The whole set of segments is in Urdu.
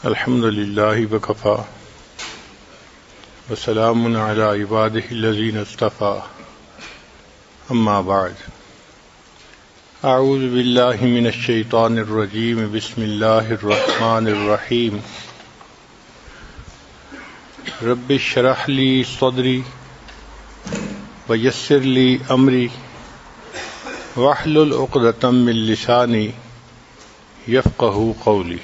الحمد للہ وکفا وسلام علی عبادہ الذین اصطفی اما بعد اعوذ باللہ من الشیطان الرجیم بسم اللہ الرحمن الرحیم رب اشرح لی صدری ویسر لی امری واحلل عقدۃ من لسانی یفقہوا قولی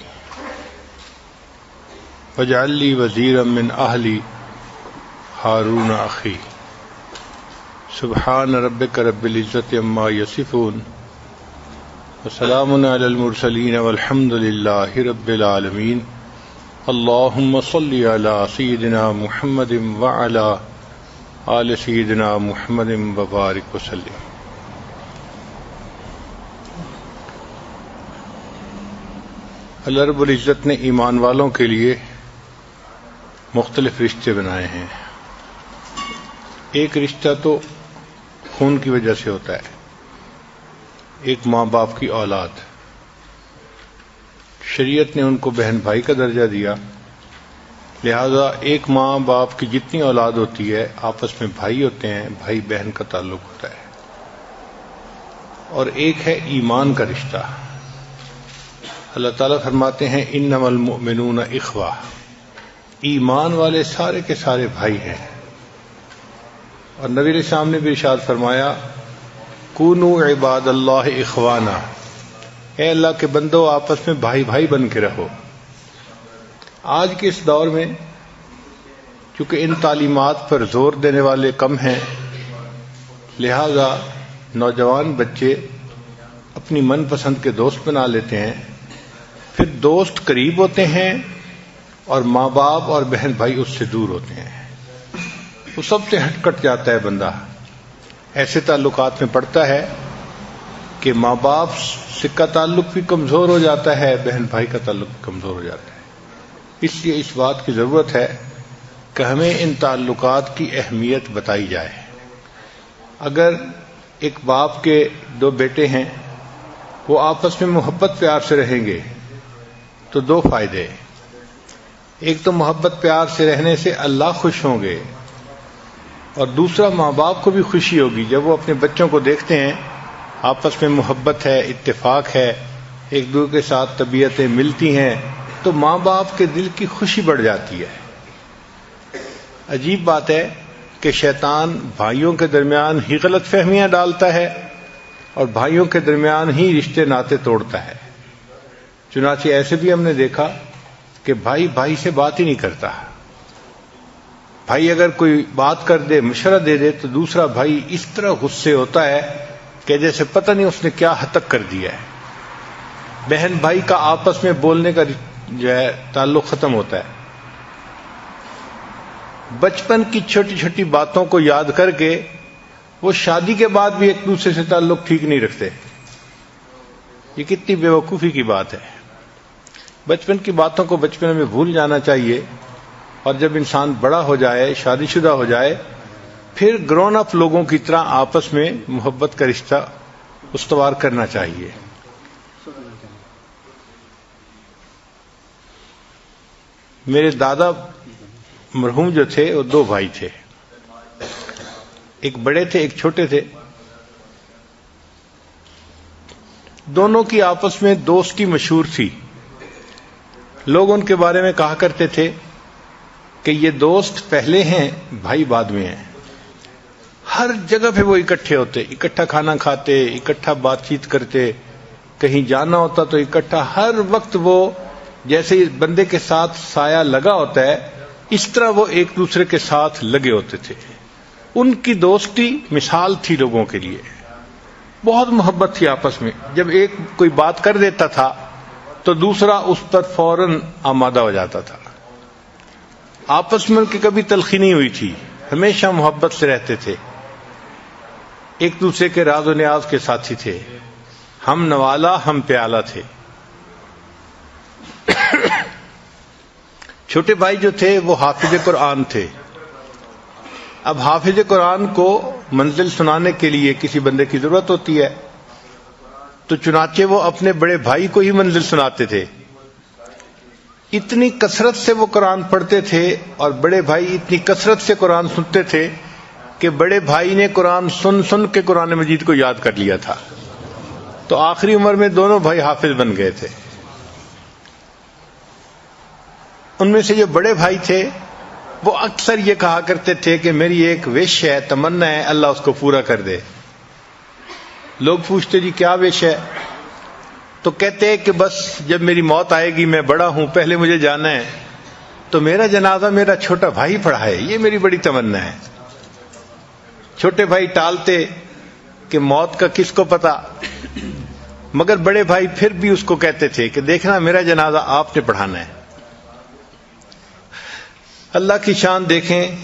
واجعل لی وزیرا من اہلی ہارون اخی سبحان ربک رب العزۃ عما یصفون وسلام علی المرسلین والحمد للہ رب العالمین اللہم صل علی سیدنا محمد وعلی آل سیدنا محمد وبارک وسلم۔ اللہ رب العزت نے ایمان والوں کے لیے مختلف رشتے بنائے ہیں۔ ایک رشتہ تو خون کی وجہ سے ہوتا ہے، ایک ماں باپ کی اولاد۔ شریعت نے ان کو بہن بھائی کا درجہ دیا، لہذا ایک ماں باپ کی جتنی اولاد ہوتی ہے آپس میں بھائی ہوتے ہیں، بھائی بہن کا تعلق ہوتا ہے۔ اور ایک ہے ایمان کا رشتہ۔ اللہ تعالیٰ فرماتے ہیں انما المؤمنون اخوہ، ایمان والے سارے کے سارے بھائی ہیں۔ اور نبی علیہ السلام نے بھی ارشاد فرمایا کونوا عباد اللہ اخوانا، اے اللہ کے بندو آپس میں بھائی بھائی بن کے رہو۔ آج کے اس دور میں چونکہ ان تعلیمات پر زور دینے والے کم ہیں، لہذا نوجوان بچے اپنی من پسند کے دوست بنا لیتے ہیں، پھر دوست قریب ہوتے ہیں اور ماں باپ اور بہن بھائی اس سے دور ہوتے ہیں۔ وہ سب سے ہٹ کٹ جاتا ہے بندہ۔ ایسے تعلقات میں پڑتا ہے کہ ماں باپ سے کا تعلق بھی کمزور ہو جاتا ہے، بہن بھائی کا تعلق بھی کمزور ہو جاتا ہے۔ اس لیے اس بات کی ضرورت ہے کہ ہمیں ان تعلقات کی اہمیت بتائی جائے۔ اگر ایک باپ کے دو بیٹے ہیں، وہ آپس میں محبت پیار سے رہیں گے تو دو فائدے۔ ایک تو محبت پیار سے رہنے سے اللہ خوش ہوں گے، اور دوسرا ماں باپ کو بھی خوشی ہوگی جب وہ اپنے بچوں کو دیکھتے ہیں آپس میں محبت ہے، اتفاق ہے، ایک دوسرے کے ساتھ طبیعتیں ملتی ہیں، تو ماں باپ کے دل کی خوشی بڑھ جاتی ہے۔ عجیب بات ہے کہ شیطان بھائیوں کے درمیان ہی غلط فہمیاں ڈالتا ہے اور بھائیوں کے درمیان ہی رشتے ناطے توڑتا ہے۔ چنانچہ ایسے بھی ہم نے دیکھا کہ بھائی بھائی سے بات ہی نہیں کرتا۔ بھائی اگر کوئی بات کر دے، مشورہ دے دے، تو دوسرا بھائی اس طرح غصے ہوتا ہے کہ جیسے پتہ نہیں اس نے کیا حد تک کر دیا ہے۔ بہن بھائی کا آپس میں بولنے کا جو ہے تعلق ختم ہوتا ہے۔ بچپن کی چھوٹی چھوٹی باتوں کو یاد کر کے وہ شادی کے بعد بھی ایک دوسرے سے تعلق ٹھیک نہیں رکھتے۔ یہ کتنی بے وقوفی کی بات ہے۔ بچپن کی باتوں کو بچپن میں بھول جانا چاہیے، اور جب انسان بڑا ہو جائے، شادی شدہ ہو جائے، پھر گرون اپ لوگوں کی طرح آپس میں محبت کا رشتہ استوار کرنا چاہیے۔ میرے دادا مرحوم جو تھے وہ دو بھائی تھے، ایک بڑے تھے ایک چھوٹے تھے۔ دونوں کی آپس میں دوستی مشہور تھی۔ لوگ ان کے بارے میں کہا کرتے تھے کہ یہ دوست پہلے ہیں، بھائی بعد میں ہیں۔ ہر جگہ پہ وہ اکٹھے ہوتے، اکٹھا کھانا کھاتے، اکٹھا بات چیت کرتے، کہیں جانا ہوتا تو اکٹھا، ہر وقت وہ جیسے اس بندے کے ساتھ سایہ لگا ہوتا ہے اس طرح وہ ایک دوسرے کے ساتھ لگے ہوتے تھے۔ ان کی دوستی مثال تھی لوگوں کے لیے، بہت محبت تھی آپس میں۔ جب ایک کوئی بات کر دیتا تھا تو دوسرا اس پر فوراً آمادہ ہو جاتا تھا۔ آپس میں ان کی کبھی تلخی نہیں ہوئی تھی، ہمیشہ محبت سے رہتے تھے، ایک دوسرے کے راز و نیاز کے ساتھی تھے، ہم نوالا ہم پیالہ تھے۔ چھوٹے بھائی جو تھے وہ حافظ قرآن تھے۔ اب حافظ قرآن کو منزل سنانے کے لیے کسی بندے کی ضرورت ہوتی ہے، تو چنانچہ وہ اپنے بڑے بھائی کو ہی منزل سناتے تھے۔ اتنی کثرت سے وہ قرآن پڑھتے تھے اور بڑے بھائی اتنی کثرت سے قرآن سنتے تھے کہ بڑے بھائی نے قرآن سن سن کے قرآن مجید کو یاد کر لیا تھا، تو آخری عمر میں دونوں بھائی حافظ بن گئے تھے۔ ان میں سے جو بڑے بھائی تھے وہ اکثر یہ کہا کرتے تھے کہ میری ایک وش ہے، تمنا ہے، اللہ اس کو پورا کر دے۔ لوگ پوچھتے جی کیا وش ہے؟ تو کہتے ہیں کہ بس جب میری موت آئے گی، میں بڑا ہوں، پہلے مجھے جانا ہے تو میرا جنازہ میرا چھوٹا بھائی پڑھائے، یہ میری بڑی تمنا ہے۔ چھوٹے بھائی ٹالتے کہ موت کا کس کو پتا، مگر بڑے بھائی پھر بھی اس کو کہتے تھے کہ دیکھنا میرا جنازہ آپ نے پڑھانا ہے۔ اللہ کی شان دیکھیں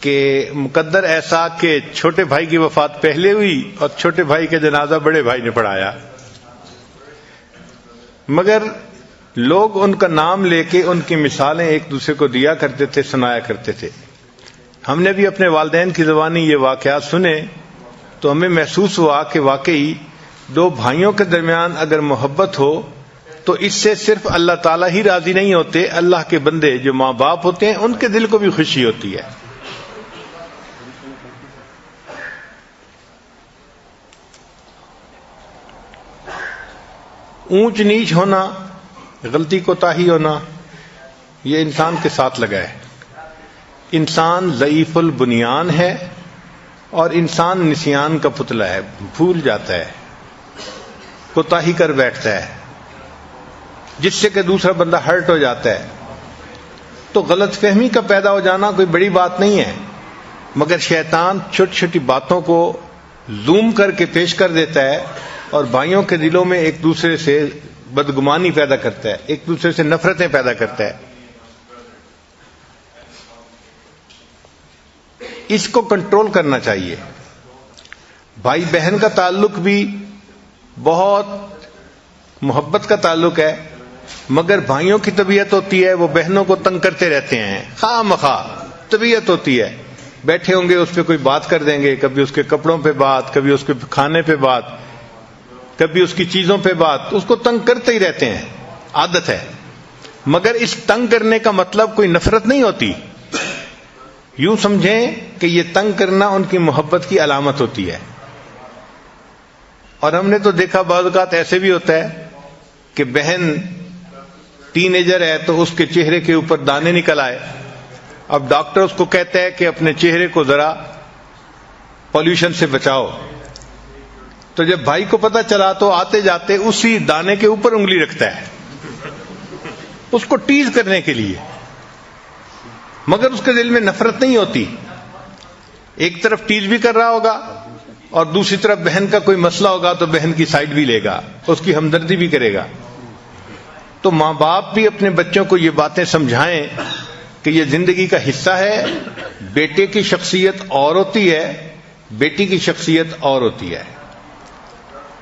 کہ مقدر ایسا کہ چھوٹے بھائی کی وفات پہلے ہوئی اور چھوٹے بھائی کا جنازہ بڑے بھائی نے پڑھایا، مگر لوگ ان کا نام لے کے ان کی مثالیں ایک دوسرے کو دیا کرتے تھے، سنایا کرتے تھے۔ ہم نے بھی اپنے والدین کی زبانی یہ واقعات سنے تو ہمیں محسوس ہوا کہ واقعی دو بھائیوں کے درمیان اگر محبت ہو تو اس سے صرف اللہ تعالیٰ ہی راضی نہیں ہوتے، اللہ کے بندے جو ماں باپ ہوتے ہیں ان کے دل کو بھی خوشی ہوتی ہے۔ اونچ نیچ ہونا، غلطی کوتاہی ہونا، یہ انسان کے ساتھ لگا ہے۔ انسان ضعیف البنیان ہے اور انسان نسیان کا پتلا ہے، بھول جاتا ہے، کوتاہی کر بیٹھتا ہے، جس سے کہ دوسرا بندہ ہرٹ ہو جاتا ہے۔ تو غلط فہمی کا پیدا ہو جانا کوئی بڑی بات نہیں ہے، مگر شیطان چھوٹی چھوٹی باتوں کو زوم کر کے پیش کر دیتا ہے اور بھائیوں کے دلوں میں ایک دوسرے سے بدگمانی پیدا کرتا ہے، ایک دوسرے سے نفرتیں پیدا کرتا ہے۔ اس کو کنٹرول کرنا چاہیے۔ بھائی بہن کا تعلق بھی بہت محبت کا تعلق ہے، مگر بھائیوں کی طبیعت ہوتی ہے وہ بہنوں کو تنگ کرتے رہتے ہیں، خواہ مخواہ طبیعت ہوتی ہے، بیٹھے ہوں گے اس پہ کوئی بات کر دیں گے، کبھی اس کے کپڑوں پہ بات، کبھی اس کے کھانے پہ بات، کبھی اس کی چیزوں پہ بات، اس کو تنگ کرتے ہی رہتے ہیں، عادت ہے۔ مگر اس تنگ کرنے کا مطلب کوئی نفرت نہیں ہوتی، یوں سمجھیں کہ یہ تنگ کرنا ان کی محبت کی علامت ہوتی ہے۔ اور ہم نے تو دیکھا بعض اوقات ایسے بھی ہوتا ہے کہ بہن ٹین ایجر ہے تو اس کے چہرے کے اوپر دانے نکل آئے، اب ڈاکٹر اس کو کہتا ہے کہ اپنے چہرے کو ذرا پولیوشن سے بچاؤ، تو جب بھائی کو پتہ چلا تو آتے جاتے اسی دانے کے اوپر انگلی رکھتا ہے اس کو ٹیز کرنے کے لیے، مگر اس کے دل میں نفرت نہیں ہوتی۔ ایک طرف ٹیز بھی کر رہا ہوگا اور دوسری طرف بہن کا کوئی مسئلہ ہوگا تو بہن کی سائڈ بھی لے گا، اس کی ہمدردی بھی کرے گا۔ تو ماں باپ بھی اپنے بچوں کو یہ باتیں سمجھائیں کہ یہ زندگی کا حصہ ہے، بیٹے کی شخصیت اور ہوتی ہے، بیٹی کی شخصیت اور ہوتی ہے۔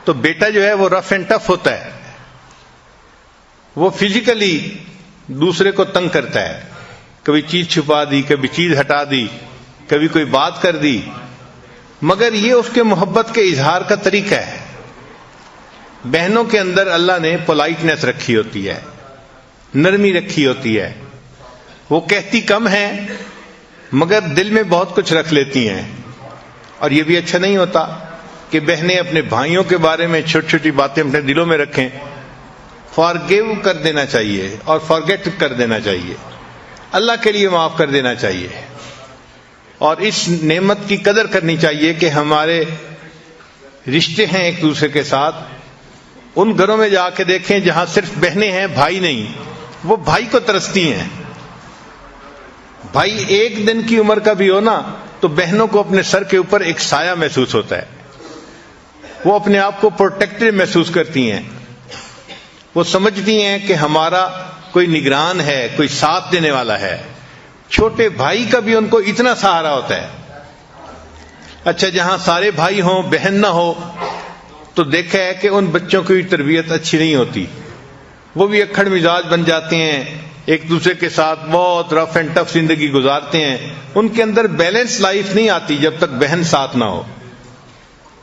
تو بیٹا جو ہے وہ رف اینڈ ٹف ہوتا ہے، وہ فزیکلی دوسرے کو تنگ کرتا ہے، کبھی چیز چھپا دی، کبھی چیز ہٹا دی، کبھی کوئی بات کر دی، مگر یہ اس کے محبت کے اظہار کا طریقہ ہے۔ بہنوں کے اندر اللہ نے پولائٹنس رکھی ہوتی ہے، نرمی رکھی ہوتی ہے، وہ کہتی کم ہیں مگر دل میں بہت کچھ رکھ لیتی ہیں، اور یہ بھی اچھا نہیں ہوتا کہ بہنیں اپنے بھائیوں کے بارے میں چھوٹی چھوٹی باتیں اپنے دلوں میں رکھیں۔ فارگیو کر دینا چاہیے اور فارگیٹ کر دینا چاہیے، اللہ کے لیے معاف کر دینا چاہیے، اور اس نعمت کی قدر کرنی چاہیے کہ ہمارے رشتے ہیں ایک دوسرے کے ساتھ۔ ان گھروں میں جا کے دیکھیں جہاں صرف بہنیں ہیں، بھائی نہیں، وہ بھائی کو ترستی ہیں۔ بھائی ایک دن کی عمر کا بھی ہو نا تو بہنوں کو اپنے سر کے اوپر ایک سایہ محسوس ہوتا ہے، وہ اپنے آپ کو پروٹیکٹڈ محسوس کرتی ہیں، وہ سمجھتی ہیں کہ ہمارا کوئی نگران ہے، کوئی ساتھ دینے والا ہے۔ چھوٹے بھائی کا بھی ان کو اتنا سہارا ہوتا ہے۔ اچھا جہاں سارے بھائی ہوں بہن نہ ہو تو دیکھا ہے کہ ان بچوں کی تربیت اچھی نہیں ہوتی، وہ بھی اکھڑ مزاج بن جاتے ہیں، ایک دوسرے کے ساتھ بہت رف اینڈ ٹف زندگی گزارتے ہیں، ان کے اندر بیلنس لائف نہیں آتی جب تک بہن ساتھ نہ ہو۔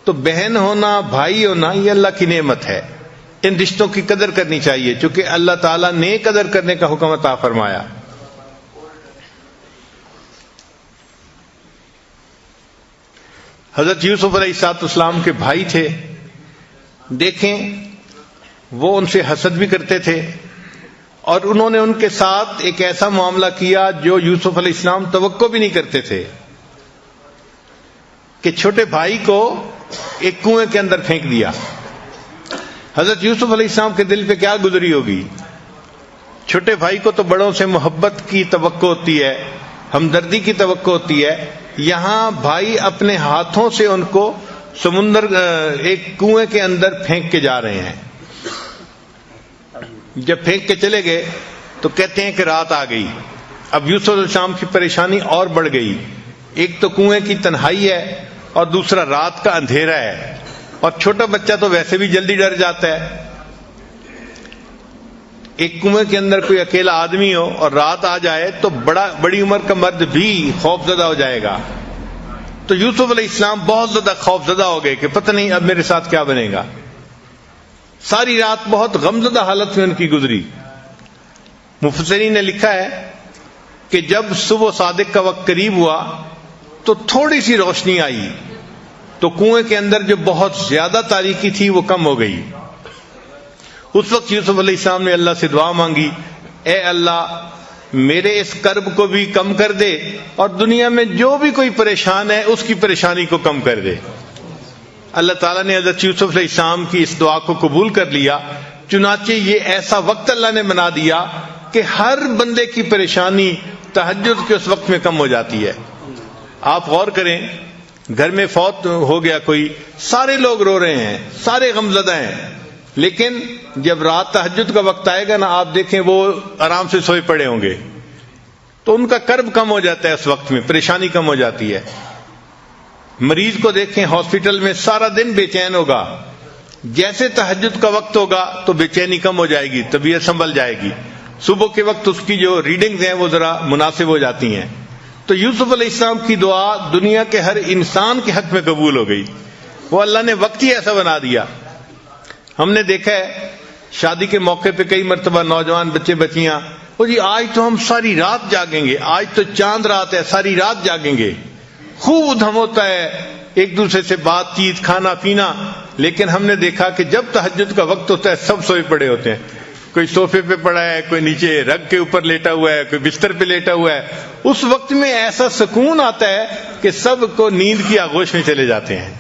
تو بہن ہونا، بھائی ہونا، یہ اللہ کی نعمت ہے، ان رشتوں کی قدر کرنی چاہیے، چونکہ اللہ تعالیٰ نے قدر کرنے کا حکم عطا فرمایا۔ حضرت یوسف علیہ السلام کے بھائی تھے، دیکھیں وہ ان سے حسد بھی کرتے تھے، اور انہوں نے ان کے ساتھ ایک ایسا معاملہ کیا جو یوسف علیہ السلام توقع بھی نہیں کرتے تھے، کہ چھوٹے بھائی کو ایک کنویں کے اندر پھینک دیا۔ حضرت یوسف علیہ السلام کے دل پہ کیا گزری ہوگی؟ چھوٹے بھائی کو تو بڑوں سے محبت کی توقع ہوتی ہے، ہمدردی کی توقع ہوتی ہے، یہاں بھائی اپنے ہاتھوں سے ان کو سمندر ایک کنویں کے اندر پھینک کے جا رہے ہیں۔ جب پھینک کے چلے گئے تو کہتے ہیں کہ رات آ گئی۔ اب یوسف علیہ السلام کی پریشانی اور بڑھ گئی، ایک تو کنویں کی تنہائی ہے اور دوسرا رات کا اندھیرا ہے، اور چھوٹا بچہ تو ویسے بھی جلدی ڈر جاتا ہے۔ ایک کنویں کے اندر کوئی اکیلا آدمی ہو اور رات آ جائے تو بڑی عمر کا مرد بھی خوف زدہ ہو جائے گا۔ تو یوسف علیہ السلام بہت زیادہ خوف زدہ ہو گئے کہ پتہ نہیں اب میرے ساتھ کیا بنے گا۔ ساری رات بہت غمزدہ حالت میں ان کی گزری۔ مفسرین نے لکھا ہے کہ جب صبح صادق کا وقت قریب ہوا تو تھوڑی سی روشنی آئی، تو کنویں کے اندر جو بہت زیادہ تاریکی تھی وہ کم ہو گئی۔ اس وقت یوسف علیہ السلام نے اللہ سے دعا مانگی، اے اللہ میرے اس کرب کو بھی کم کر دے، اور دنیا میں جو بھی کوئی پریشان ہے اس کی پریشانی کو کم کر دے۔ اللہ تعالیٰ نے حضرت یوسف علیہ السلام کی اس دعا کو قبول کر لیا، چنانچہ یہ ایسا وقت اللہ نے بنا دیا کہ ہر بندے کی پریشانی تہجد کے اس وقت میں کم ہو جاتی ہے۔ آپ غور کریں، گھر میں فوت ہو گیا کوئی، سارے لوگ رو رہے ہیں، سارے غمزدہ ہیں، لیکن جب رات تہجد کا وقت آئے گا نا، آپ دیکھیں وہ آرام سے سوئے پڑے ہوں گے، تو ان کا کرب کم ہو جاتا ہے، اس وقت میں پریشانی کم ہو جاتی ہے۔ مریض کو دیکھیں ہاسپٹل میں سارا دن بے چین ہوگا، جیسے تہجد کا وقت ہوگا تو بے چینی کم ہو جائے گی، طبیعت سنبھل جائے گی، صبح کے وقت اس کی جو ریڈنگز ہیں وہ ذرا مناسب ہو جاتی ہیں۔ تو یوسف علیہ السلام کی دعا دنیا کے ہر انسان کے حق میں قبول ہو گئی، وہ اللہ نے وقت ہی ایسا بنا دیا۔ ہم نے دیکھا ہے شادی کے موقع پہ کئی مرتبہ نوجوان بچے بچیاں، وہ جی آج تو ہم ساری رات جاگیں گے، آج تو چاند رات ہے، ساری رات جاگیں گے، خوب ادھم ہوتا ہے، ایک دوسرے سے بات چیت، کھانا پینا، لیکن ہم نے دیکھا کہ جب تہجد کا وقت ہوتا ہے سب سوئے پڑے ہوتے ہیں، کوئی صوفے پہ پڑا ہے، کوئی نیچے رگ کے اوپر لیٹا ہوا ہے، کوئی بستر پہ لیٹا ہوا ہے۔ اس وقت میں ایسا سکون آتا ہے کہ سب کو نیند کی آغوش میں چلے جاتے ہیں۔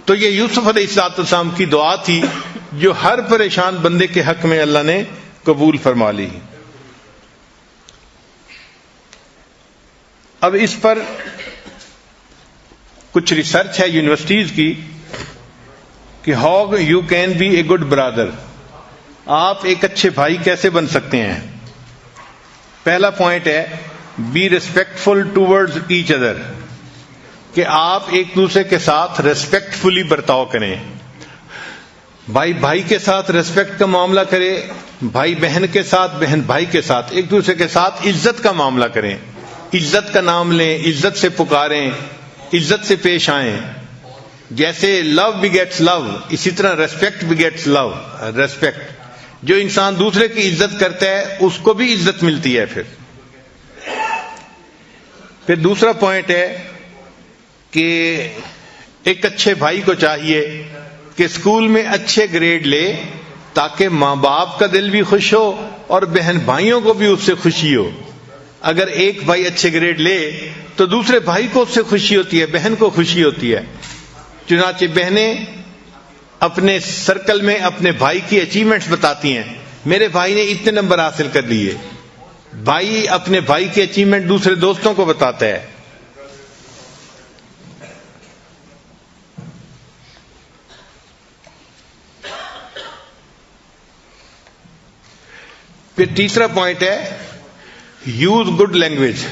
تو یہ یوسف علیہ السلام کی دعا تھی جو ہر پریشان بندے کے حق میں اللہ نے قبول فرما لی۔ اب اس پر کچھ ریسرچ ہے یونیورسٹیز کی کہ how you can be a good brother, آپ ایک اچھے بھائی کیسے بن سکتے ہیں۔ پہلا پوائنٹ ہے be respectful towards each other, کہ آپ ایک دوسرے کے ساتھ ریسپیکٹفلی برتاؤ کریں، بھائی بھائی کے ساتھ ریسپیکٹ کا معاملہ کرے، بھائی بہن کے ساتھ، بہن بھائی کے ساتھ ایک دوسرے کے ساتھ عزت کا معاملہ کریں، عزت کا نام لیں، عزت سے پکاریں، عزت سے پیش آئیں۔ جیسے لو بگیٹس لو، اسی طرح ریسپیکٹ بگیٹس لو، ریسپیکٹ، جو انسان دوسرے کی عزت کرتا ہے اس کو بھی عزت ملتی ہے۔ پھر دوسرا پوائنٹ ہے کہ ایک اچھے بھائی کو چاہیے کہ اسکول میں اچھے گریڈ لے تاکہ ماں باپ کا دل بھی خوش ہو اور بہن بھائیوں کو بھی اس سے خوشی ہو۔ اگر ایک بھائی اچھے گریڈ لے تو دوسرے بھائی کو اس سے خوشی ہوتی ہے، بہن کو خوشی ہوتی ہے۔ چنانچہ بہنیں اپنے سرکل میں اپنے بھائی کی اچیومنٹس بتاتی ہیں، میرے بھائی نے اتنے نمبر حاصل کر لیے۔ بھائی اپنے بھائی کی اچیومنٹ دوسرے دوستوں کو بتاتا ہے۔ پھر تیسرا پوائنٹ ہے یوز گڈ لینگویج،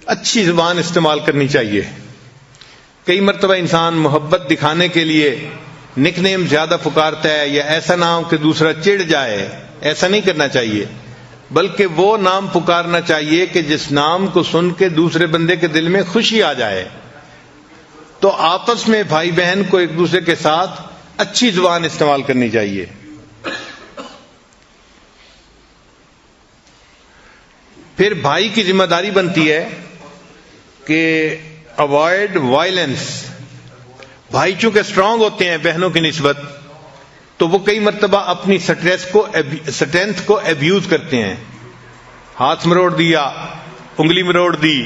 اچھی زبان استعمال کرنی چاہیے۔ کئی مرتبہ انسان محبت دکھانے کے لیے نک نیم زیادہ پکارتا ہے، یا ایسا نام کہ دوسرا چڑ جائے، ایسا نہیں کرنا چاہیے، بلکہ وہ نام پکارنا چاہیے کہ جس نام کو سن کے دوسرے بندے کے دل میں خوشی آ جائے۔ تو آپس میں بھائی بہن کو ایک دوسرے کے ساتھ اچھی زبان استعمال کرنی چاہیے. پھر بھائی کی ذمہ داری بنتی ہے کہ اوائڈ وائلنس. بھائی چونکہ اسٹرانگ ہوتے ہیں بہنوں کی نسبت، تو وہ کئی مرتبہ اپنی اسٹرینتھ کو ایبیوز کرتے ہیں. ہاتھ مروڑ دیا، انگلی مروڑ دی،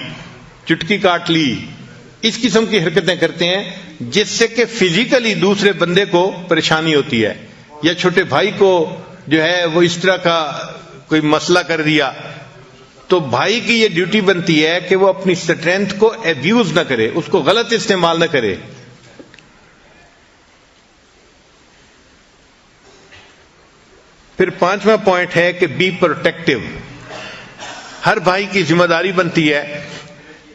چٹکی کاٹ لی، اس قسم کی حرکتیں کرتے ہیں جس سے کہ فزیکلی دوسرے بندے کو پریشانی ہوتی ہے. یا چھوٹے بھائی کو جو ہے وہ اس طرح کا کوئی مسئلہ کر دیا، تو بھائی کی یہ ڈیوٹی بنتی ہے کہ وہ اپنی اسٹرینتھ کو ایبیوز نہ کرے، اس کو غلط استعمال نہ کرے. پھر 5واں پوائنٹ ہے کہ بی پروٹیکٹیو. ہر بھائی کی ذمہ داری بنتی ہے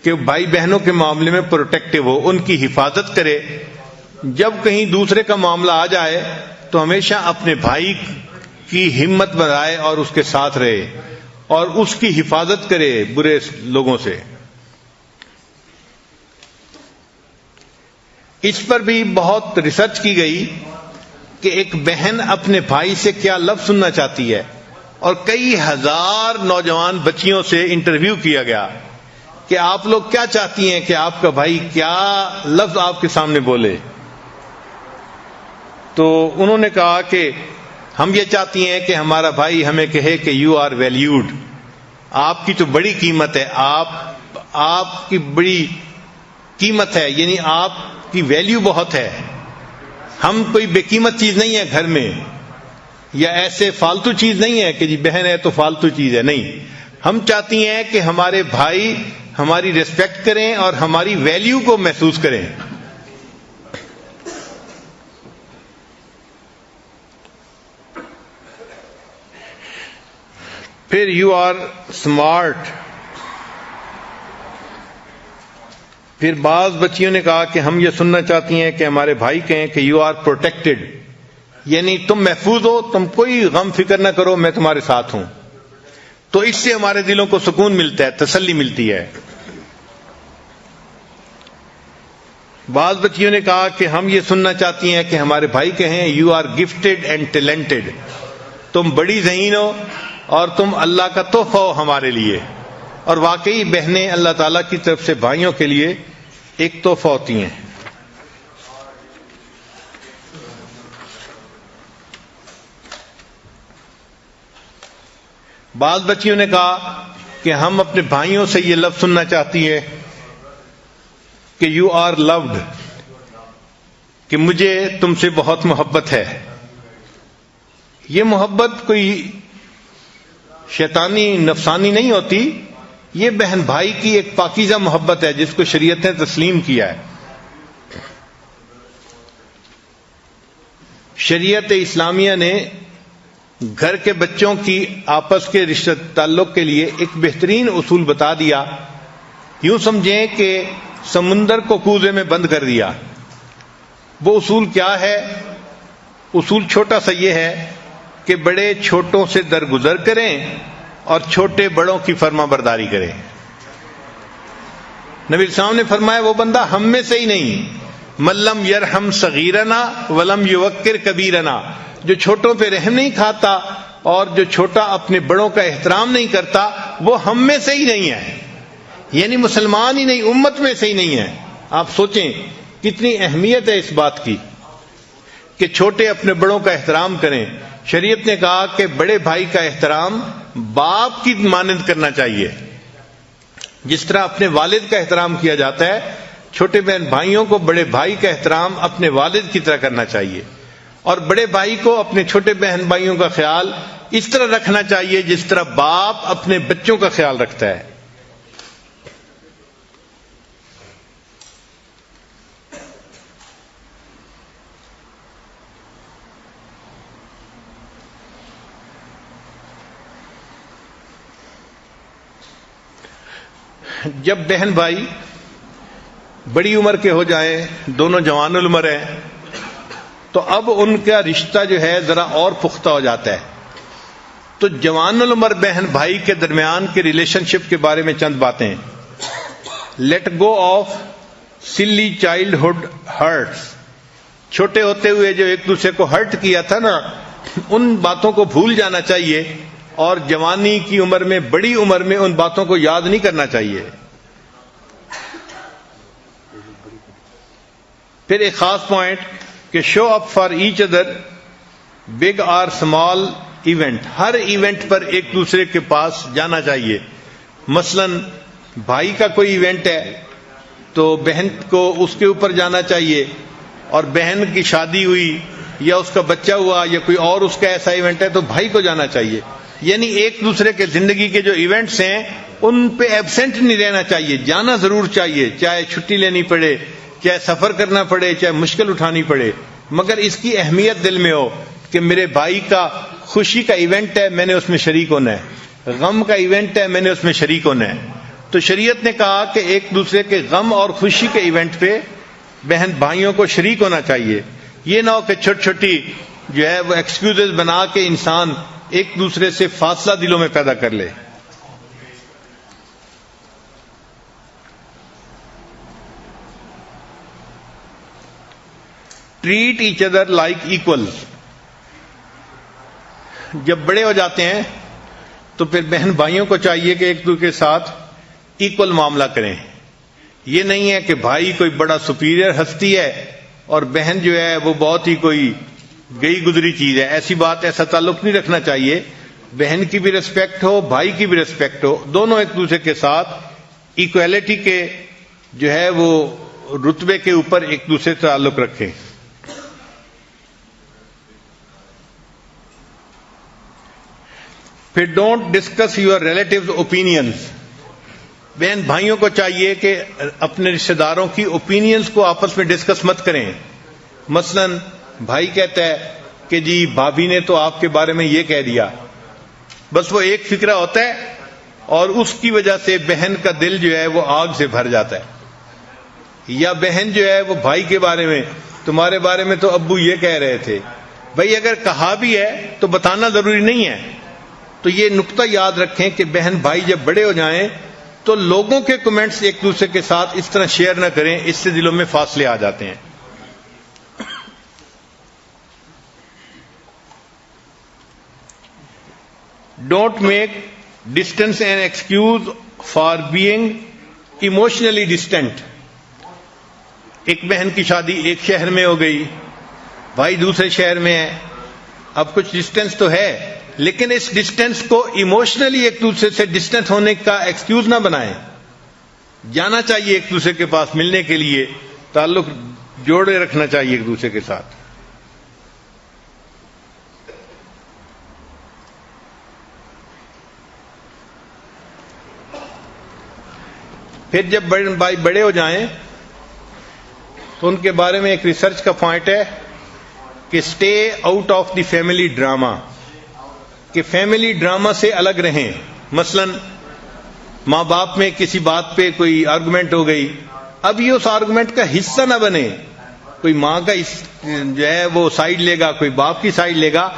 کہ بھائی بہنوں کے معاملے میں پروٹیکٹیو ہو، ان کی حفاظت کرے. جب کہیں دوسرے کا معاملہ آ جائے تو ہمیشہ اپنے بھائی کی ہمت بڑھائے اور اس کے ساتھ رہے اور اس کی حفاظت کرے برے لوگوں سے. اس پر بھی بہت ریسرچ کی گئی کہ ایک بہن اپنے بھائی سے کیا لفظ سننا چاہتی ہے، اور کئی ہزار نوجوان بچیوں سے انٹرویو کیا گیا کہ آپ لوگ کیا چاہتی ہیں کہ آپ کا بھائی کیا لفظ آپ کے سامنے بولے. تو انہوں نے کہا کہ ہم یہ چاہتی ہیں کہ ہمارا بھائی ہمیں کہے کہ یو آر ویلیوڈ. آپ کی تو بڑی قیمت ہے، آپ کی بڑی قیمت ہے، یعنی آپ کی ویلیو بہت ہے. ہم کوئی بے قیمت چیز نہیں ہے گھر میں، یا ایسے فالتو چیز نہیں ہے کہ جی بہن ہے تو فالتو چیز ہے. نہیں، ہم چاہتی ہیں کہ ہمارے بھائی ہماری ریسپیکٹ کریں اور ہماری ویلیو کو محسوس کریں. پھر یو آر اسمارٹ. پھر بعض بچیوں نے کہا کہ ہم یہ سننا چاہتی ہیں کہ ہمارے بھائی کہیں کہ یو آر پروٹیکٹڈ، یعنی تم محفوظ ہو، تم کوئی غم فکر نہ کرو، میں تمہارے ساتھ ہوں. تو اس سے ہمارے دلوں کو سکون ملتا ہے، تسلی ملتی ہے. بعض بچیوں نے کہا کہ ہم یہ سننا چاہتی ہیں کہ ہمارے بھائی کہیں you are gifted and talented, تم بڑی ذہین ہو اور تم اللہ کا تحفہ ہو ہمارے لیے. اور واقعی بہنیں اللہ تعالیٰ کی طرف سے بھائیوں کے لیے ایک تحفہ ہوتی ہیں. بعض بچیوں نے کہا کہ ہم اپنے بھائیوں سے یہ لفظ سننا چاہتی ہیں کہ یو آر لوڈ، کہ مجھے تم سے بہت محبت ہے. یہ محبت کوئی شیطانی نفسانی نہیں ہوتی، یہ بہن بھائی کی ایک پاکیزہ محبت ہے جس کو شریعت نے تسلیم کیا ہے. شریعت اسلامیہ نے گھر کے بچوں کی آپس کے رشتہ تعلق کے لیے ایک بہترین اصول بتا دیا. یوں سمجھیں کہ سمندر کو کوزے میں بند کر دیا. وہ اصول کیا ہے؟ اصول چھوٹا سا یہ ہے کہ بڑے چھوٹوں سے درگزر کریں اور چھوٹے بڑوں کی فرما برداری کریں. نبی السلام نے فرمایا وہ بندہ ہم میں سے ہی نہیں، من لم یرحم صغیرنا ولم یوقر کبیرنا، جو چھوٹوں پہ رحم نہیں کھاتا اور جو چھوٹا اپنے بڑوں کا احترام نہیں کرتا وہ ہم میں سے ہی نہیں ہے، یعنی مسلمان ہی نہیں، امت میں سے ہی نہیں ہے. آپ سوچیں کتنی اہمیت ہے اس بات کی کہ چھوٹے اپنے بڑوں کا احترام کریں. شریعت نے کہا کہ بڑے بھائی کا احترام باپ کی مانند کرنا چاہیے. جس طرح اپنے والد کا احترام کیا جاتا ہے، چھوٹے بہن بھائیوں کو بڑے بھائی کا احترام اپنے والد کی طرح کرنا چاہیے. اور بڑے بھائی کو اپنے چھوٹے بہن بھائیوں کا خیال اس طرح رکھنا چاہیے جس طرح باپ اپنے بچوں کا خیال رکھتا ہے. جب بہن بھائی بڑی عمر کے ہو جائیں، دونوں جوان العمر ہیں، تو اب ان کا رشتہ جو ہے ذرا اور پختہ ہو جاتا ہے. تو جوان العمر بہن بھائی کے درمیان کے ریلیشن شپ کے بارے میں چند باتیں. لیٹ گو آف سلی چائلڈ ہوڈ ہرٹس، چھوٹے ہوتے ہوئے جو ایک دوسرے کو ہرٹ کیا تھا نا، ان باتوں کو بھول جانا چاہیے، اور جوانی کی عمر میں، بڑی عمر میں ان باتوں کو یاد نہیں کرنا چاہیے۔ پھر ایک خاص پوائنٹ کہ show up for each other big اور اسمال ایونٹ، ہر ایونٹ پر ایک دوسرے کے پاس جانا چاہیے۔ مثلا بھائی کا کوئی ایونٹ ہے تو بہن کو اس کے اوپر جانا چاہیے، اور بہن کی شادی ہوئی یا اس کا بچہ ہوا یا کوئی اور اس کا ایسا ایونٹ ہے تو بھائی کو جانا چاہیے۔ یعنی ایک دوسرے کے زندگی کے جو ایونٹس ہیں ان پہ ایبسنٹ نہیں رہنا چاہیے، جانا ضرور چاہیے، چاہے چھٹی لینی پڑے، چاہے سفر کرنا پڑے، چاہے مشکل اٹھانی پڑے، مگر اس کی اہمیت دل میں ہو کہ میرے بھائی کا خوشی کا ایونٹ ہے، میں نے اس میں شریک ہونا ہے، غم کا ایونٹ ہے، میں نے اس میں شریک ہونا ہے۔ تو شریعت نے کہا کہ ایک دوسرے کے غم اور خوشی کے ایونٹ پہ بہن بھائیوں کو شریک ہونا چاہیے۔ یہ نہ ہو کہ چھوٹی چھوٹی جو ہے وہ ایکسکیوزز بنا کے انسان ایک دوسرے سے فاصلہ دلوں میں پیدا کر لے۔ Treat each other like equal, جب بڑے ہو جاتے ہیں تو پھر بہن بھائیوں کو چاہیے کہ ایک دوسرے کے ساتھ ایکول معاملہ کریں۔ یہ نہیں ہے کہ بھائی کوئی بڑا سپیریئر ہستی ہے اور بہن جو ہے وہ بہت ہی کوئی گئی گزری چیز ہے، ایسی بات، ایسا تعلق نہیں رکھنا چاہیے۔ بہن کی بھی ریسپیکٹ ہو، بھائی کی بھی ریسپیکٹ ہو، دونوں ایک دوسرے کے ساتھ ایکویلٹی کے جو ہے وہ رتبے کے اوپر ایک دوسرے سے تعلق رکھیں۔ پھر don't discuss your relatives opinions, بہن بھائیوں کو چاہیے کہ اپنے رشتہ داروں کی اوپینینز کو آپس میں ڈسکس مت کریں۔ مثلا بھائی کہتا ہے کہ جی بھابھی نے تو آپ کے بارے میں یہ کہہ دیا، بس وہ ایک فکرہ ہوتا ہے اور اس کی وجہ سے بہن کا دل جو ہے وہ آگ سے بھر جاتا ہے۔ یا بہن جو ہے وہ بھائی کے بارے میں، تمہارے بارے میں تو ابو یہ کہہ رہے تھے، بھائی اگر کہا بھی ہے تو بتانا ضروری نہیں ہے۔ تو یہ نقطہ یاد رکھیں کہ بہن بھائی جب بڑے ہو جائیں تو لوگوں کے کمنٹس ایک دوسرے کے ساتھ اس طرح شیئر نہ کریں، اس سے دلوں میں فاصلے آ جاتے ہیں۔ Don't make distance an excuse for being emotionally distant. ایک بہن کی شادی ایک شہر میں ہو گئی، بھائی دوسرے شہر میں ہے، اب کچھ ڈسٹینس تو ہے، لیکن اس ڈسٹینس کو ایموشنلی ایک دوسرے سے ڈسٹینس ہونے کا ایکسکیوز نہ بنائیں۔ جانا چاہیے ایک دوسرے کے پاس ملنے کے لیے، تعلق جوڑے رکھنا چاہیے ایک دوسرے کے ساتھ۔ پھر جب بھائی بڑے ہو جائیں تو ان کے بارے میں ایک ریسرچ کا پوائنٹ ہے کہ stay out of the family drama, کہ فیملی ڈراما سے الگ رہیں۔ مثلا ماں باپ میں کسی بات پہ کوئی آرگومنٹ ہو گئی، اب یہ اس آرگومنٹ کا حصہ نہ بنے، کوئی ماں کا جو ہے وہ سائڈ لے گا، کوئی باپ کی سائڈ لے گا،